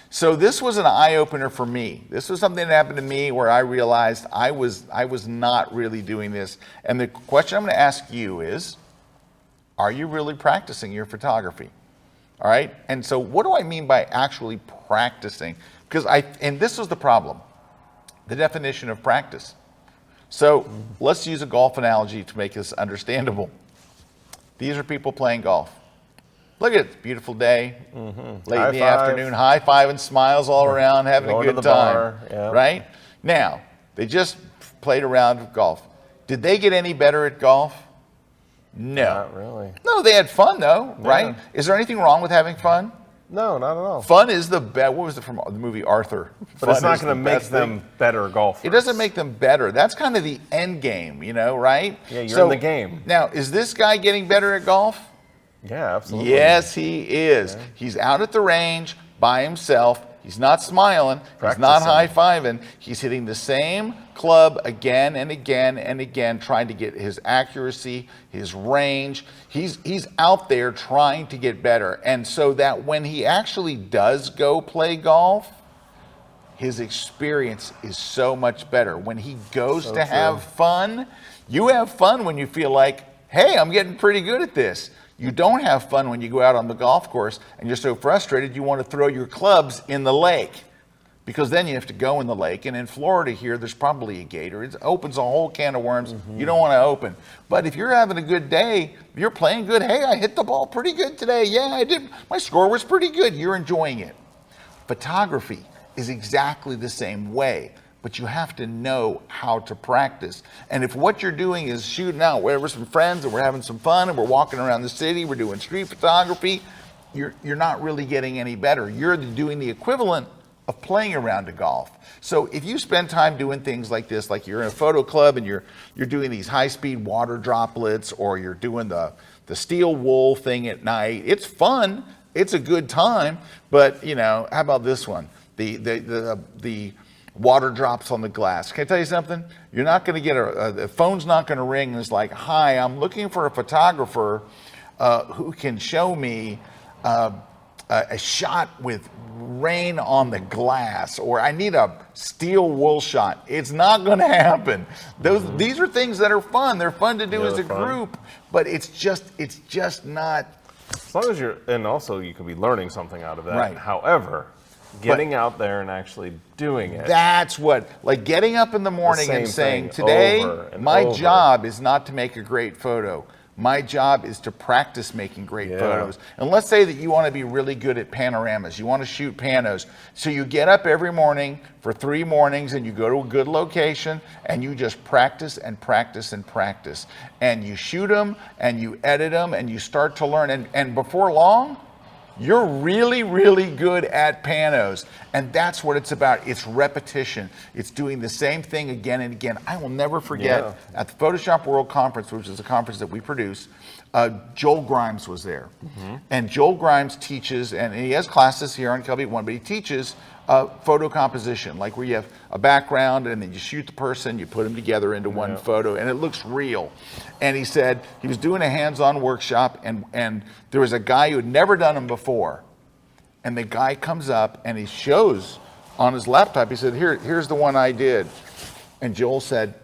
So this was an eye-opener for me. This was something that happened to me where I realized I was not really doing this. And the question I'm going to ask you is, are you really practicing your photography? All right. And so what do I mean by actually practicing? And this was the problem, the definition of practice. So let's use a golf analogy to make this understandable. These are people playing golf. Look at it, beautiful day, late in the afternoon, high five and smiles all around, having a good time, right? Now, they just played a round of golf. Did they get any better at golf? No. Not really. No, they had fun though, right? Is there anything wrong with having fun? No, not at all. Fun is the best. What was it from the movie Arthur? But it's not going to make them better golfers. It doesn't make them better. That's kind of the end game, right? Yeah, you're in the game. Now, is this guy getting better at golf? Yeah, absolutely. Yes, he is. Yeah. He's out at the range by himself. He's not smiling. Practicing. He's not high-fiving. He's hitting the same club again and again and again, trying to get his accuracy, his range. He's out there trying to get better. And so that when he actually does go play golf, his experience is so much better. When he goes to have fun, you have fun when you feel like, hey, I'm getting pretty good at this. You don't have fun when you go out on the golf course and you're so frustrated you want to throw your clubs in the lake, because then you have to go in the lake. And in Florida here, there's probably a gator. It opens a whole can of worms you don't want to open. But if you're having a good day, you're playing good. Hey, I hit the ball pretty good today. Yeah, I did. My score was pretty good. You're enjoying it. Photography is exactly the same way. But you have to know how to practice. And if what you're doing is shooting out with some friends and we're having some fun and we're walking around the city, we're doing street photography, you're not really getting any better. You're doing the equivalent of playing around a golf. So if you spend time doing things like this, like you're in a photo club and you're doing these high-speed water droplets, or you're doing the steel wool thing at night, it's fun. it's a good time, but you know, how about this one? The water drops on the glass. Can I tell you something? You're not going to get the phone's not going to ring and it's like, hi, I'm looking for a photographer who can show me a shot with rain on the glass, or I need a steel wool shot. It's not going to happen. These are things that are fun. They're fun to do as a group, but it's just not. As long as you're, and also you could be learning something out of that. Right. However, getting out there and actually doing it. That's what, like getting up in the morning and saying, today, my job is not to make a great photo. My job is to practice making great photos. And let's say that you want to be really good at panoramas. You want to shoot panos. So you get up every morning for 3 mornings and you go to a good location and you just practice and practice and practice. And you shoot them and you edit them and you start to learn. And before long, you're really, really good at panos. And that's what it's about. It's repetition. It's doing the same thing again and again. I will never forget at the Photoshop World Conference, which is a conference that we produce, Joel Grimes was there. And Joel Grimes teaches, and he has classes here on KelbyOne, but he teaches photo composition, like where you have a background and then you shoot the person, you put them together into one photo, and it looks real. And he said he was doing a hands-on workshop, and there was a guy who had never done them before. And the guy comes up and he shows on his laptop, he said, here's the one I did. And Joel said,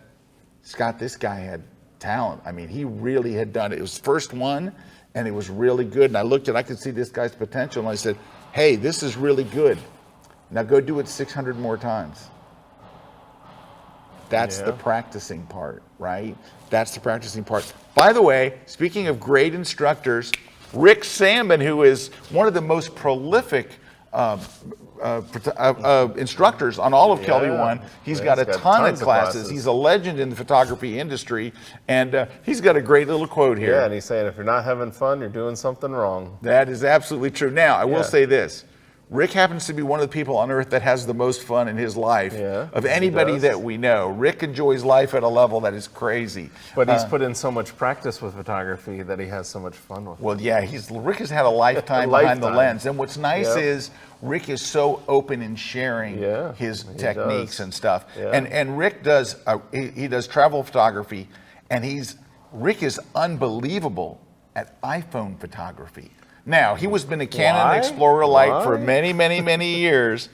Scott, this guy had talent. I mean, he really had done it. It was the first one, and it was really good. And I looked at it, I could see this guy's potential, and I said, hey, this is really good. Now go do it 600 more times. That's the practicing part, right? That's the practicing part. By the way, speaking of great instructors, Rick Salmon, who is one of the most prolific instructors on all of KelbyOne. He's got a ton of classes. He's a legend in the photography industry, and he's got a great little quote here. Yeah, and he's saying, if you're not having fun, you're doing something wrong. That is absolutely true. Now, I will say this. Rick happens to be one of the people on earth that has the most fun in his life of anybody that we know. Rick enjoys life at a level that is crazy. But he's put in so much practice with photography that he has so much fun with it. Well, yeah, Rick has had a lifetime behind the lens. And what's nice is Rick is so open in sharing his techniques and stuff. And Rick does, he does travel photography, and Rick is unbelievable at iPhone photography. Now, he was been a Canon Explorer Lite for many, many, many years,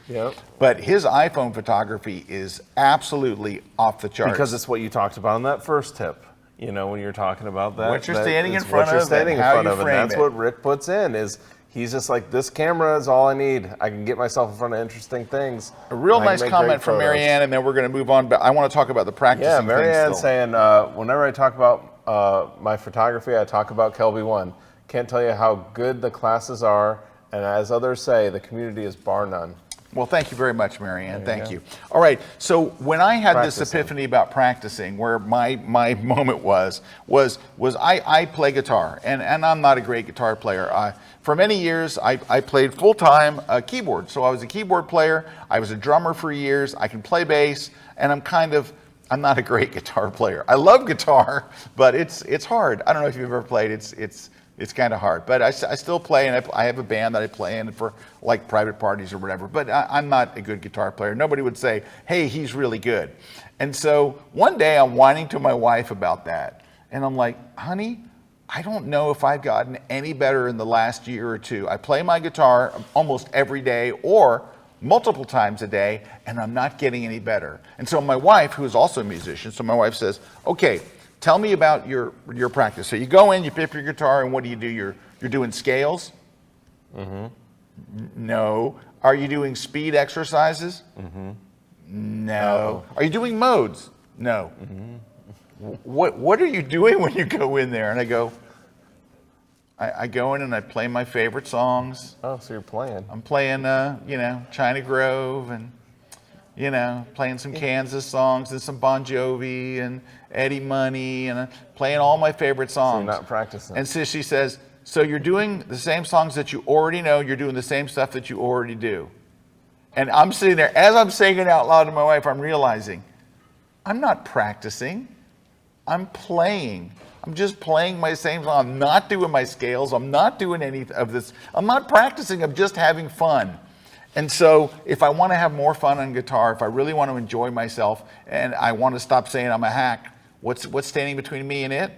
but his iPhone photography is absolutely off the charts. Because it's what you talked about in that first tip. You know, when you're talking about that. What you're standing in front of and how you frame it. And that's what Rick puts in, is he's just like, this camera is all I need. I can get myself in front of interesting things. A real nice comment from Marianne, and then we're going to move on, but I want to talk about the practicing things. Yeah, Marianne's saying, whenever I talk about my photography, I talk about KelbyOne. Can't tell you how good the classes are, and as others say, the community is bar none. Well, thank you very much, Marianne. Thank you. All right, so when I had this epiphany about practicing, where my moment was I play guitar, and I'm not a great guitar player. For many years, I played full-time keyboard, so I was a keyboard player. I was a drummer for years. I can play bass, and I'm not a great guitar player. I love guitar, but it's hard. I don't know if you've ever played. It's kind of hard, but I still play, and I have a band that I play in for like private parties or whatever, but I'm not a good guitar player. Nobody would say, hey, he's really good. And so one day I'm whining to my wife about that, and I'm like, honey, I don't know if I've gotten any better in the last year or two. I play my guitar almost every day or multiple times a day, and I'm not getting any better. And so my wife, who is also a musician, so my wife says, okay, tell me about your practice. So you go in, you pick up your guitar, and what do? You're doing scales? No. Are you doing speed exercises? No. Are you doing modes? No. What are you doing when you go in there? And I go in and I play my favorite songs. Oh, so you're playing. I'm playing, China Grove, and playing some Kansas songs and some Bon Jovi and Eddie Money, and playing all my favorite songs. So you're not practicing. And so she says, so you're doing the same songs that you already know, you're doing the same stuff that you already do. And I'm sitting there, as I'm saying it out loud to my wife, I'm realizing, I'm not practicing. I'm playing. I'm just playing my same song. I'm not doing my scales. I'm not doing any of this. I'm not practicing. I'm just having fun. And so if I want to have more fun on guitar, if I really want to enjoy myself, and I want to stop saying I'm a hack, what's standing between me and it?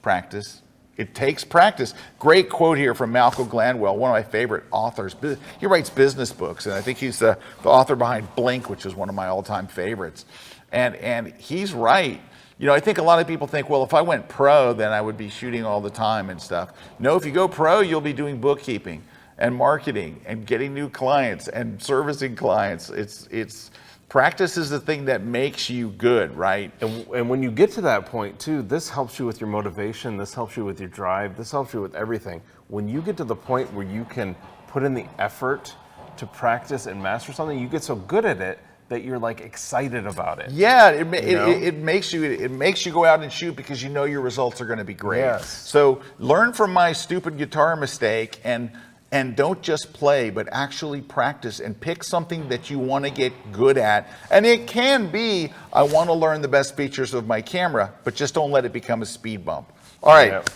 Practice. It takes practice. Great quote here from Malcolm Gladwell, one of my favorite authors. He writes business books, and I think he's the author behind Blink, which is one of my all-time favorites. And he's right. You know, I think a lot of people think, well, if I went pro, then I would be shooting all the time and stuff. No, if you go pro, you'll be doing bookkeeping and marketing and getting new clients and servicing clients. It's practice is the thing that makes you good, right? And when you get to that point too, this helps you with your motivation, this helps you with your drive, this helps you with everything. When you get to the point where you can put in the effort to practice and master something, you get so good at it that you're like excited about it. Yeah, it makes you go out and shoot because you know your results are going to be great. Yes. So learn from my stupid guitar mistake and don't just play, but actually practice and pick something that you want to get good at. And it can be, I want to learn the best features of my camera, but just don't let it become a speed bump. All right. Yep.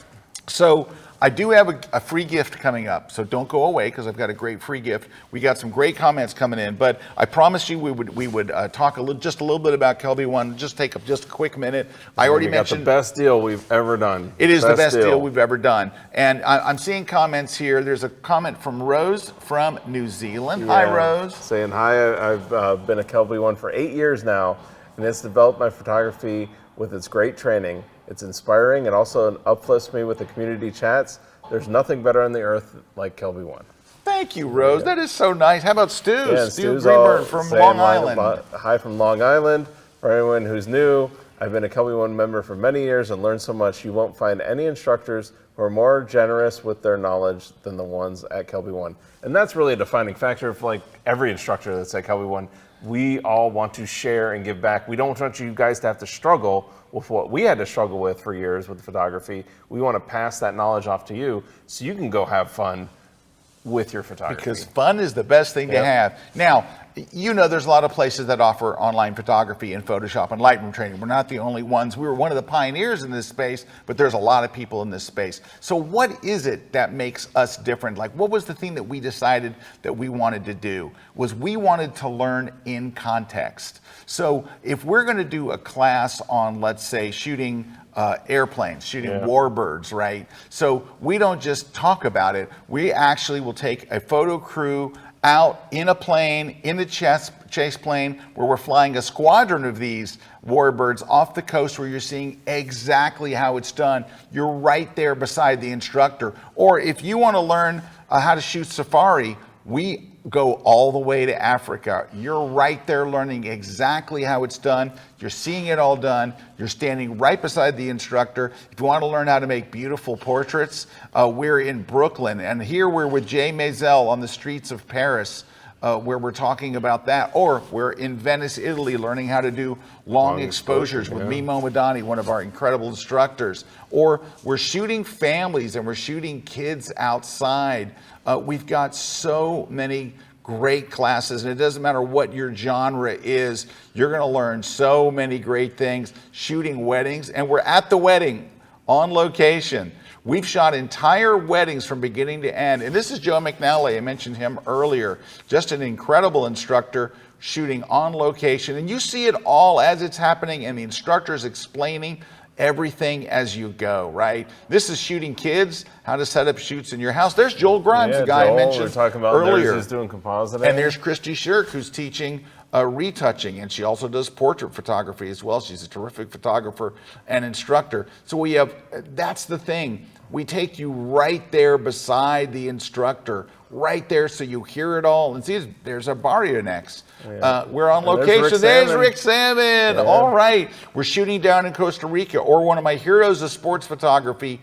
So I do have a free gift coming up, so don't go away because I've got a great free gift. We got some great comments coming in, but I promised you we would talk just a little bit about KelbyOne. Just take just a quick minute. I already mentioned the best deal we've ever done. It is the best deal we've ever done, and I'm seeing comments here. There's a comment from Rose from New Zealand. Yeah. Hi, Rose. Saying hi. I've been a KelbyOne for 8 years now, and it's developed my photography with its great training. It's inspiring and also uplifts me with the community chats. There's nothing better on the earth like KelbyOne. Thank you, Rose. Yeah. That is so nice. How about Stu? Yeah, Stu Stu's Greenberg from Long Island. Hi from Long Island. For anyone who's new, I've been a KelbyOne member for many years and learned so much. You won't find any instructors who are more generous with their knowledge than the ones at KelbyOne. And that's really a defining factor of like every instructor that's at KelbyOne. We all want to share and give back. We don't want you guys to have to struggle with what we had to struggle with for years with photography. We want to pass that knowledge off to you so you can go have fun with your photography. Because fun is the best thing to have. Now, you know there's a lot of places that offer online photography and Photoshop and Lightroom training. We're not the only ones. We were one of the pioneers in this space, but there's a lot of people in this space. So what is it that makes us different? Like, what was the thing that we decided that we wanted to do? Was we wanted to learn in context. So if we're going to do a class on, let's say, shooting airplanes, shooting warbirds, right? So we don't just talk about it. We actually will take a photo crew out in a plane, in a chase plane, where we're flying a squadron of these warbirds off the coast where you're seeing exactly how it's done. You're right there beside the instructor. Or if you want to learn how to shoot safari, we go all the way to Africa. You're right there learning exactly how it's done. You're seeing it all done. You're standing right beside the instructor. If you want to learn how to make beautiful portraits, we're in Brooklyn. And here we're with Jay Maisel on the streets of Paris, where we're talking about that. Or we're in Venice, Italy, learning how to do long exposures with Mimo Madani, one of our incredible instructors. Or we're shooting families and we're shooting kids outside. We've got so many great classes, and it doesn't matter what your genre is, you're going to learn so many great things shooting weddings, and we're at the wedding on location. We've shot entire weddings from beginning to end, and this is Joe McNally. I mentioned him earlier. Just an incredible instructor shooting on location, and you see it all as it's happening, and the instructor is explaining everything as you go, right? This is shooting kids, how to set up shoots in your house. There's Joel Grimes, the guy I mentioned we're talking about earlier. He's doing compositing. And there's Christy Shirk, who's teaching retouching, and she also does portrait photography as well. She's a terrific photographer and instructor. So we have, that's the thing. We take you right there beside the instructor, right there so you hear it all. And see, there's our Barrio next. We're on location. There's Rick Salmon. Yeah. All right. We're shooting down in Costa Rica. Or one of my heroes of sports photography,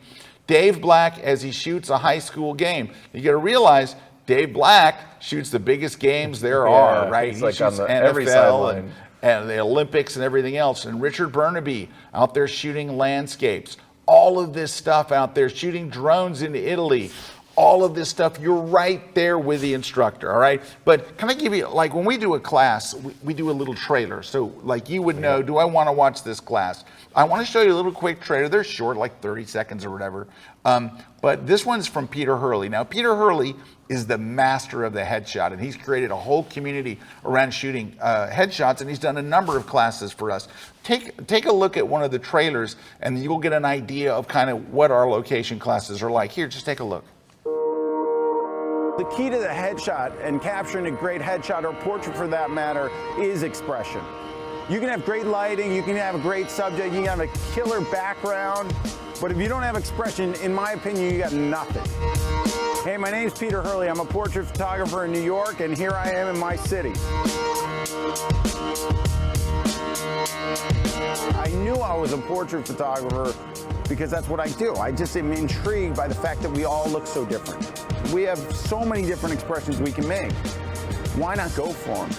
Dave Black, as he shoots a high school game. You got to realize Dave Black shoots the biggest games there are, right? He's He like shoots on every NFL sideline. and the Olympics and everything else. And Richard Burnaby out there shooting landscapes. All of this stuff out there, shooting drones in Italy. all of this stuff. You're right there with the instructor, all right? But can I give you, like when we do a class, we do a little trailer. So like you would know, do I want to watch this class? I want to show you a little quick trailer. They're short, like 30 seconds or whatever. But this one's from Peter Hurley. Now, Peter Hurley is the master of the headshot, and he's created a whole community around shooting headshots, and he's done a number of classes for us. Take a look at one of the trailers, and you'll get an idea of kind of what our location classes are like. Here, just take a look. The key to the headshot and capturing a great headshot or portrait for that matter is expression. You can have great lighting, you can have a great subject, you can have a killer background, but if you don't have expression, in my opinion, you got nothing. Hey, my name's Peter Hurley. I'm a portrait photographer in New York, and here I am in my city. I knew I was a portrait photographer because that's what I do. I just am intrigued by the fact that we all look so different. We have so many different expressions we can make. Why not go for them?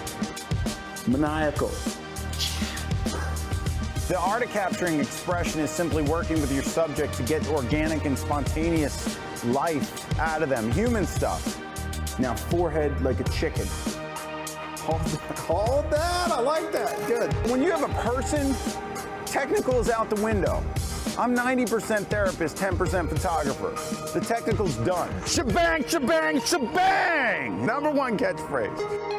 Maniacal. The art of capturing expression is simply working with your subject to get organic and spontaneous life out of them, human stuff. Now, forehead like a chicken. Hold that, I like that, good. When you have a person, technical is out the window. I'm 90% therapist, 10% photographer. The technical's done. Shebang, shebang, shebang! #1 catchphrase.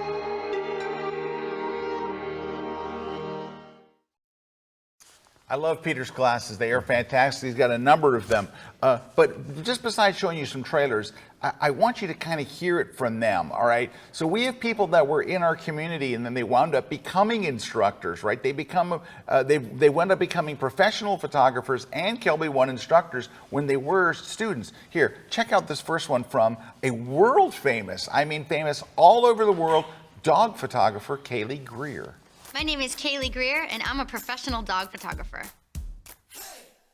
I love Peter's classes. They are fantastic. He's got a number of them. But just besides showing you some trailers, I want you to kind of hear it from them, all right? So we have people that were in our community and then they wound up becoming instructors, right? They wound up becoming professional photographers and KelbyOne instructors when they were students. Here, check out this first one from a world famous, I mean famous all over the world, dog photographer, Kaylee Greer. My name is Kaylee Greer, and I'm a professional dog photographer.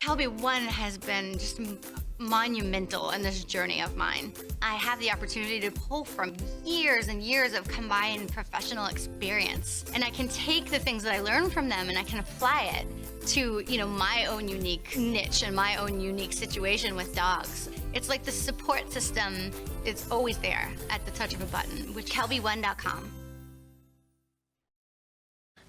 KelbyOne has been just monumental in this journey of mine. I have the opportunity to pull from years and years of combined professional experience, and I can take the things that I learned from them and I can apply it to, my own unique niche and my own unique situation with dogs. It's like the support system is always there at the touch of a button with KelbyOne.com.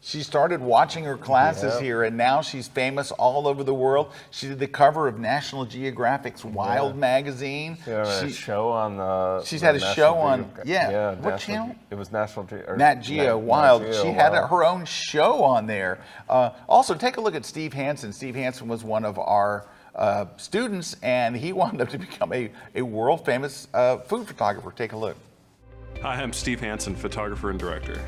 She started watching her classes here, and now she's famous all over the world. She did the cover of National Geographic's Wild magazine. She's had a show on, what channel? It was National Geo. Nat Geo, Wild. Nat Geo, she had her own show on there. Also, take a look at Steve Hansen. Steve Hansen was one of our students, and he wound up to become a world famous food photographer. Take a look. Hi, I'm Steve Hansen, photographer and director.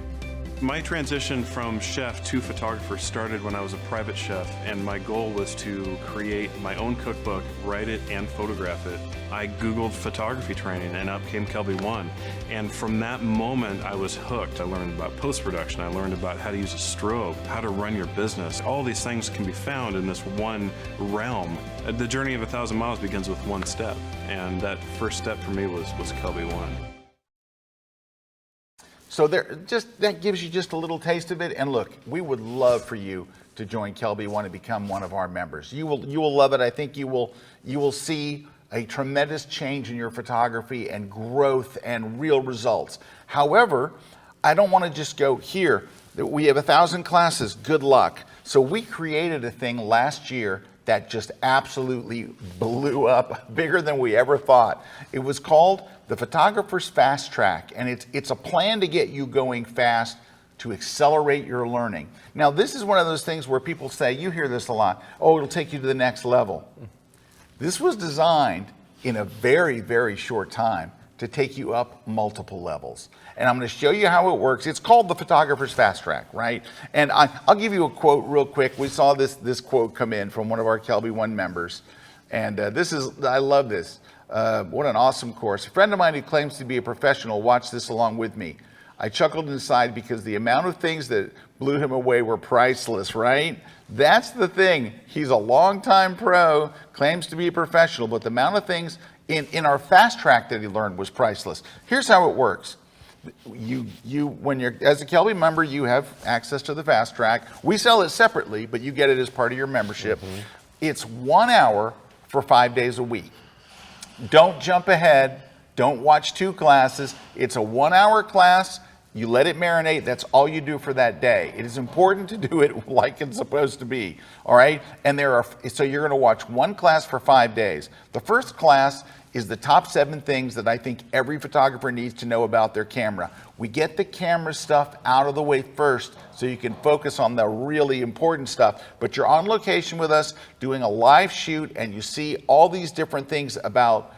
My transition from chef to photographer started when I was a private chef, and my goal was to create my own cookbook, write it, and photograph it. I Googled photography training, and out came KelbyOne. And from that moment, I was hooked. I learned about post-production. I learned about how to use a strobe, how to run your business. All these things can be found in this one realm. The journey of 1,000 miles begins with one step, and that first step for me was KelbyOne. So that gives you just a little taste of it. And look, we would love for you to join KelbyOne and become one of our members. You will love it. I think you will see a tremendous change in your photography and growth and real results. However, I don't want to just go here. We have 1,000 classes. Good luck. So we created a thing last year that just absolutely blew up, bigger than we ever thought. It was called the Photographer's Fast Track, and it's a plan to get you going fast to accelerate your learning. Now, this is one of those things where people say, you hear this a lot, oh, it'll take you to the next level. This was designed in a very, very short time to take you up multiple levels. And I'm going to show you how it works. It's called the Photographer's Fast Track, right? And I'll give you a quote real quick. We saw this quote come in from one of our KelbyOne members. And I love this. What an awesome course. A friend of mine who claims to be a professional watched this along with me. I chuckled inside because the amount of things that blew him away were priceless, right? That's the thing. He's a longtime pro, claims to be a professional, but the amount of things in our fast track that he learned was priceless. Here's how it works. When you're as a Kelby member, you have access to the fast track. We sell it separately, but you get it as part of your membership. It's 1 hour for 5 days a week. don't jump ahead. Don't watch 2 classes. It's a 1-hour class. You let it marinate. That's all you do for that day. It is important to do it like it's supposed to be. All right. And so you're going to watch 1 class for 5 days. The first class is the top 7 things that I think every photographer needs to know about their camera. We get the camera stuff out of the way first so you can focus on the really important stuff. But you're on location with us doing a live shoot, and you see all these different things about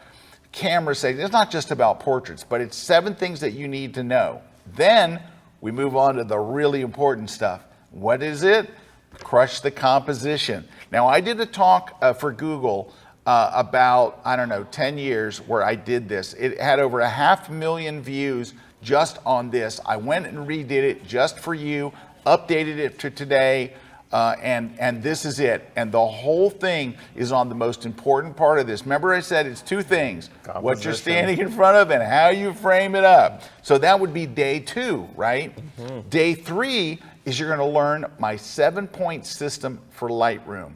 camera safety. It's not just about portraits, but it's 7 things that you need to know. Then we move on to the really important stuff. What is it? Crush the composition. Now, I did a talk for Google about, I don't know, 10 years where I did this. It had over 500,000 views just on this. I went and redid it just for you, updated it to today, and this is it. And the whole thing is on the most important part of this. Remember I said it's 2 things, what you're standing in front of and how you frame it up. So that would be day 2, right? Mm-hmm. Day 3 is you're gonna learn my 7-point system for Lightroom.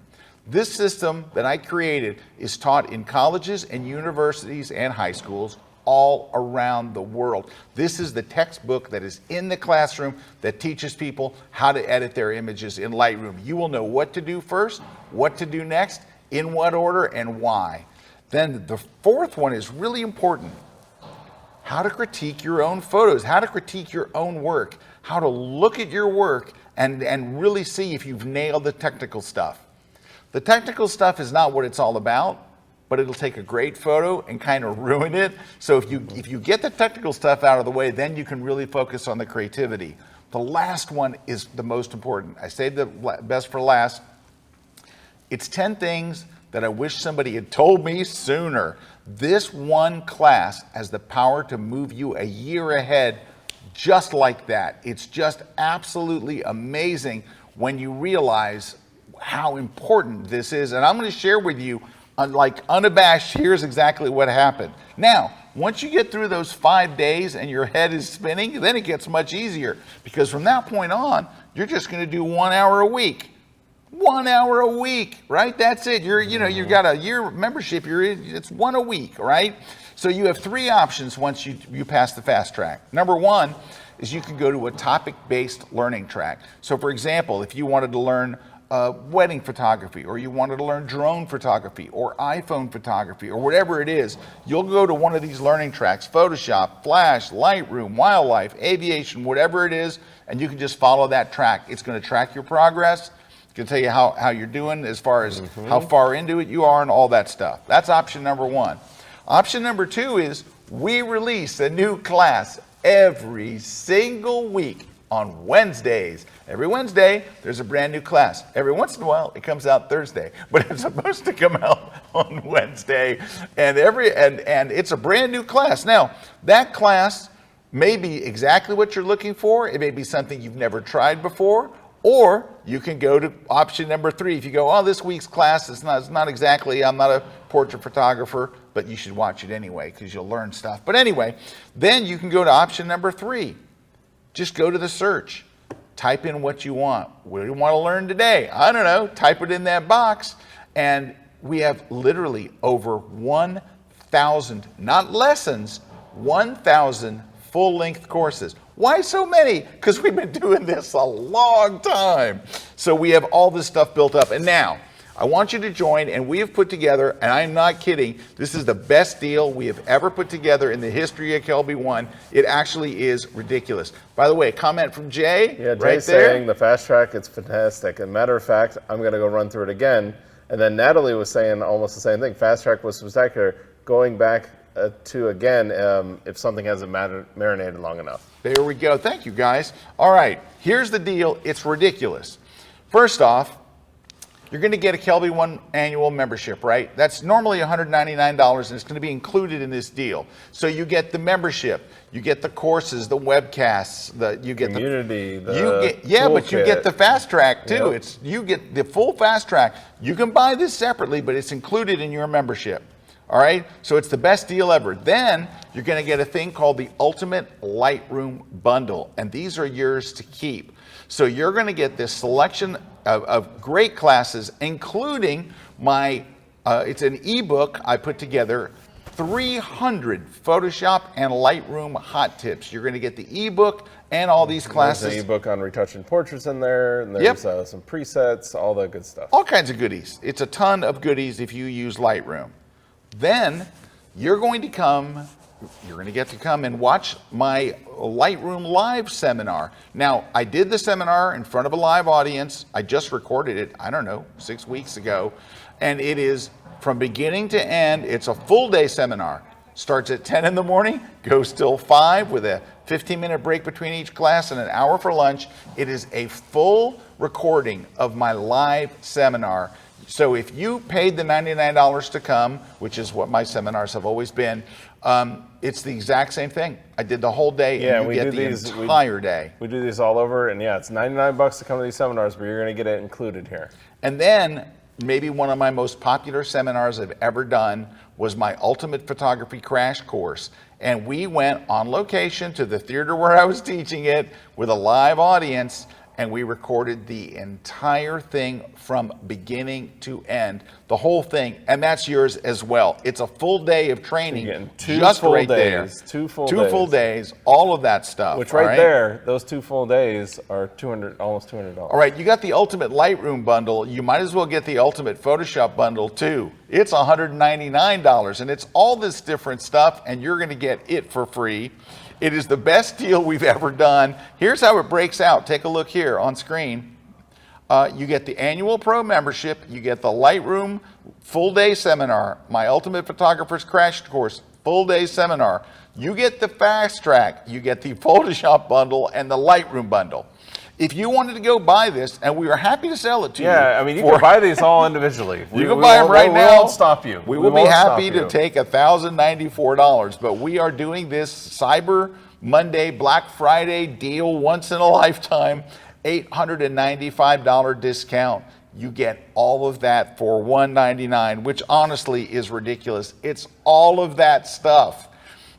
This system that I created is taught in colleges and universities and high schools all around the world. This is the textbook that is in the classroom that teaches people how to edit their images in Lightroom. You will know what to do first, what to do next, in what order, and why. Then the 4th one is really important. How to critique your own photos, how to critique your own work, how to look at your work and really see if you've nailed the technical stuff. The technical stuff is not what it's all about, but it'll take a great photo and kind of ruin it. So if you get the technical stuff out of the way, then you can really focus on the creativity. The last one is the most important. I saved the best for last. It's 10 things that I wish somebody had told me sooner. This one class has the power to move you a year ahead just like that. It's just absolutely amazing when you realize how important this is. And I'm going to share with you, like unabashed, here's exactly what happened. Now, once you get through those 5 days and your head is spinning, then it gets much easier, because from that point on, you're just going to do 1 hour a week. 1 hour a week, right? That's it. You've got a year membership. It's 1 a week, right? So you have 3 options once you pass the fast track. Number 1 is you can go to a topic-based learning track. So for example, if you wanted to learn wedding photography, or you wanted to learn drone photography or iPhone photography or whatever it is, you'll go to one of these learning tracks: Photoshop, Flash, Lightroom, Wildlife, Aviation, whatever it is, and you can just follow that track. It's going to track your progress. It's going to tell you how you're doing as far as how far into it you are and all that stuff. That's option number 1. Option number 2 is we release a new class every single week on Wednesdays. Every Wednesday, there's a brand new class. Every once in a while, it comes out Thursday, but it's supposed to come out on Wednesday. And it's a brand new class. Now, that class may be exactly what you're looking for. It may be something you've never tried before, or you can go to option number 3. If you go, this week's class is not exactly, I'm not a portrait photographer, but you should watch it anyway because you'll learn stuff. But anyway, then you can go to option number 3. Just go to the search, type in what you want. What do you want to learn today? I don't know, type it in that box. And we have literally over 1,000, not lessons, 1,000 full-length courses. Why so many? Because we've been doing this a long time. So we have all this stuff built up. And now, I want you to join, and we have put together, and I'm not kidding, this is the best deal we have ever put together in the history of KelbyOne. It actually is ridiculous. By the way, comment from Jay. Yeah, Jay's right there. saying the fast track, it's fantastic. And matter of fact, I'm going to go run through it again. And then Natalie was saying almost the same thing. Fast track was spectacular. Going back to again, if something hasn't marinated long enough. There we go. Thank you, guys. All right, here's the deal. It's ridiculous. First off, you're going to get a KelbyOne annual membership, right? That's normally $199, and it's going to be included in this deal. So you get the membership, you get the courses, the webcasts, you get community, but you get the fast track too. Yep. You get the full fast track. You can buy this separately, but it's included in your membership. All right, so it's the best deal ever. Then you're going to get a thing called the Ultimate Lightroom Bundle, and these are yours to keep. So you're going to get this selection of great classes, including my, it's an ebook I put together, 300 Photoshop and Lightroom hot tips. You're going to get the ebook and all these classes. There's an ebook on retouching portraits in there, and there's some presets, all that good stuff. All kinds of goodies. It's a ton of goodies if you use Lightroom. Then you're going to get to come and watch my Lightroom live seminar. Now, I did the seminar in front of a live audience. I just recorded it, I don't know, 6 weeks ago. And it is from beginning to end. It's a full day seminar. Starts at 10 in the morning, goes till 5 with a 15-minute break between each class and an hour for lunch. It is a full recording of my live seminar. So if you paid the $99 to come, which is what my seminars have always been, it's the exact same thing. I did the whole day, and you get the entire day. We do these all over, and it's $99 to come to these seminars, but you're going to get it included here. And then maybe one of my most popular seminars I've ever done was my Ultimate Photography Crash Course. And we went on location to the theater where I was teaching it with a live audience, and we recorded the entire thing from beginning to end, the whole thing, and that's yours as well. It's a full day of training, just right there. 2 full full days, all of that stuff. Which right there, those 2 full days are almost $200. All right, you got the Ultimate Lightroom bundle. You might as well get the Ultimate Photoshop bundle too. It's $199, and it's all this different stuff, and you're going to get it for free. It is the best deal we've ever done. Here's how it breaks out. Take a look here on screen. You get the annual pro membership. You get the Lightroom full day seminar, my Ultimate Photographer's Crash Course full day seminar. You get the fast track. You get the Photoshop bundle and the Lightroom bundle. If you wanted to go buy this, and we are happy to sell it to you. Yeah, I mean, you can buy these all individually. You can buy them right now. We won't stop you. We will be happy to take $1,094, but we are doing this Cyber Monday, Black Friday deal once in a lifetime, $895 discount. You get all of that for $199, which honestly is ridiculous. It's all of that stuff.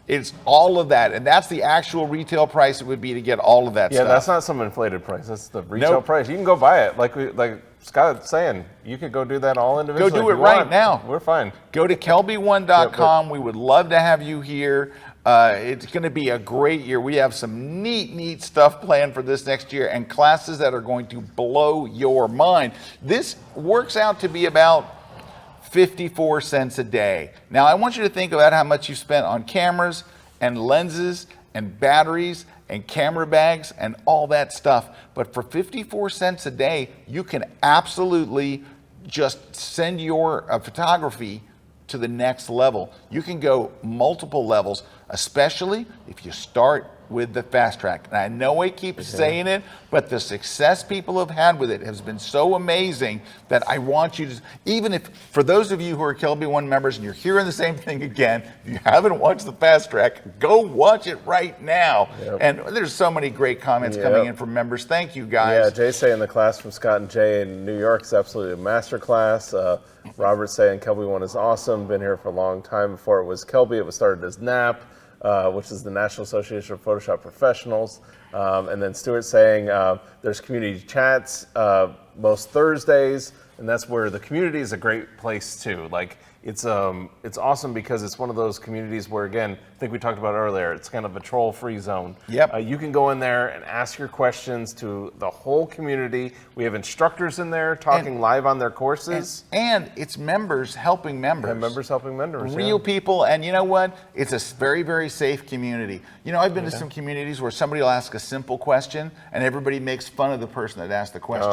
It's all of that, and that's the actual retail price it would be to get all of that stuff. Yeah, that's not some inflated price. That's the retail price. You can go buy it. Like Scott's saying, you could go do that all individually. Go do it right now. We're fine. Go to KelbyOne.com. We would love to have you here. It's going to be a great year. We have some neat stuff planned for this next year, and classes that are going to blow your mind. This works out to be about 54 cents a day. Now, I want you to think about how much you spent on cameras and lenses and batteries and camera bags and all that stuff. But for 54 cents a day, you can absolutely just send your photography to the next level. You can go multiple levels, especially if you start with the fast track. And I know I keep saying it, but the success people have had with it has been so amazing that I want you to, even if, for those of you who are Kelby One members and you're hearing the same thing again, if you haven't watched the fast track, go watch it right now. And there's so many great comments coming in from members. Thank you guys. Yeah, Jay saying the class from Scott and Jay in New York is absolutely a master class. Robert saying Kelby One is awesome, been here for a long time. Before it was Kelby, it was started as NAP. Which is the National Association of Photoshop Professionals. And then Stuart saying there's community chats most Thursdays, and that's where the community is a great place too. Like it's awesome because it's one of those communities where, again, I think we talked about earlier, it's kind of a troll-free zone. You can go in there and ask your questions to the whole community. We have instructors in there talking live on their courses. And it's members helping members. And members helping members. Real people, and you know what? It's a very, very safe community. You know, I've been to some communities where somebody will ask a simple question and everybody makes fun of the person that asked the question.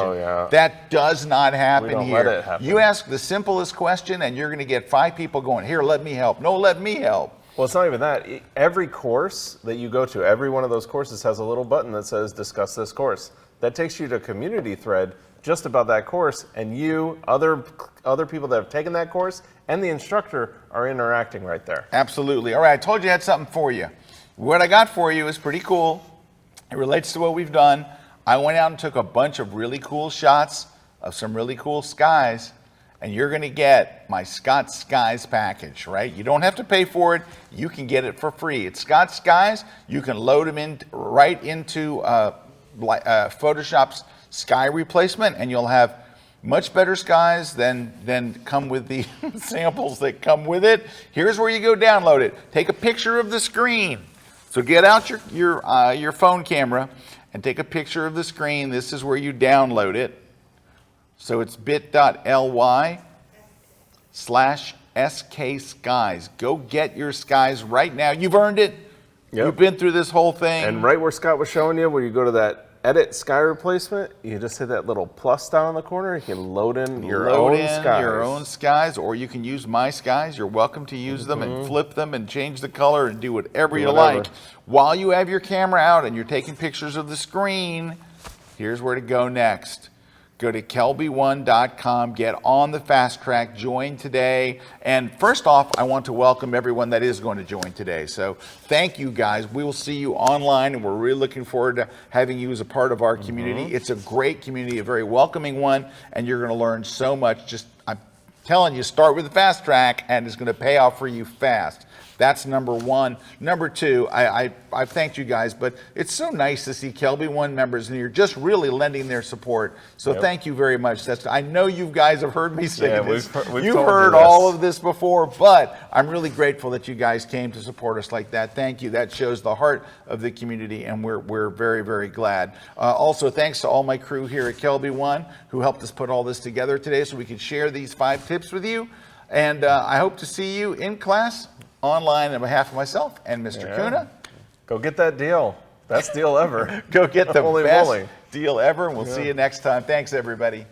That does not happen here. We don't let it happen. You ask the simplest question and you're going to get 5 people going, here, let me help. No, let me help. Well, it's not even that. Every course that you go to, every one of those courses has a little button that says discuss this course. That takes you to a community thread just about that course, and you, other people that have taken that course, and the instructor are interacting right there. Absolutely. All right, I told you I had something for you. What I got for you is pretty cool. It relates to what we've done. I went out and took a bunch of really cool shots of some really cool skies, and you're going to get my Scott Skies package, right? You don't have to pay for it. You can get it for free. It's Scott Skies. You can load them in right into Photoshop's sky replacement, and you'll have much better skies than come with the samples that come with it. Here's where you go download it. Take a picture of the screen. So get out your phone camera and take a picture of the screen. This is where you download it. So it's bit.ly/SK Skies. Go get your skies right now. You've earned it. Yep. You've been through this whole thing. And right where Scott was showing you, where you go to that edit sky replacement, you just hit that little plus down in the corner. You can load in your own skies. Or you can use my skies. You're welcome to use them and flip them and change the color and do whatever you like. While you have your camera out and you're taking pictures of the screen, here's where to go next. Go to KelbyOne.com, get on the fast track, join today. And first off, I want to welcome everyone that is going to join today. So thank you guys. We will see you online, and we're really looking forward to having you as a part of our community. It's a great community, a very welcoming one, and you're going to learn so much. Just, I'm telling you, start with the fast track, and it's going to pay off for you fast. That's number one. Number two, I've thanked you guys, but it's so nice to see Kelby One members, and you're just really lending their support. So thank you very much. I know you guys have heard me say this. You've heard all of this before, but I'm really grateful that you guys came to support us like that. Thank you. That shows the heart of the community, and we're very, very glad. Also, thanks to all my crew here at Kelby One who helped us put all this together today so we could share these 5 tips with you. And I hope to see you in class online on behalf of myself and Mr. Kuna. Go get that deal. Best deal ever. Go get the Holy best moly. deal ever, and we'll see you next time. Thanks, everybody.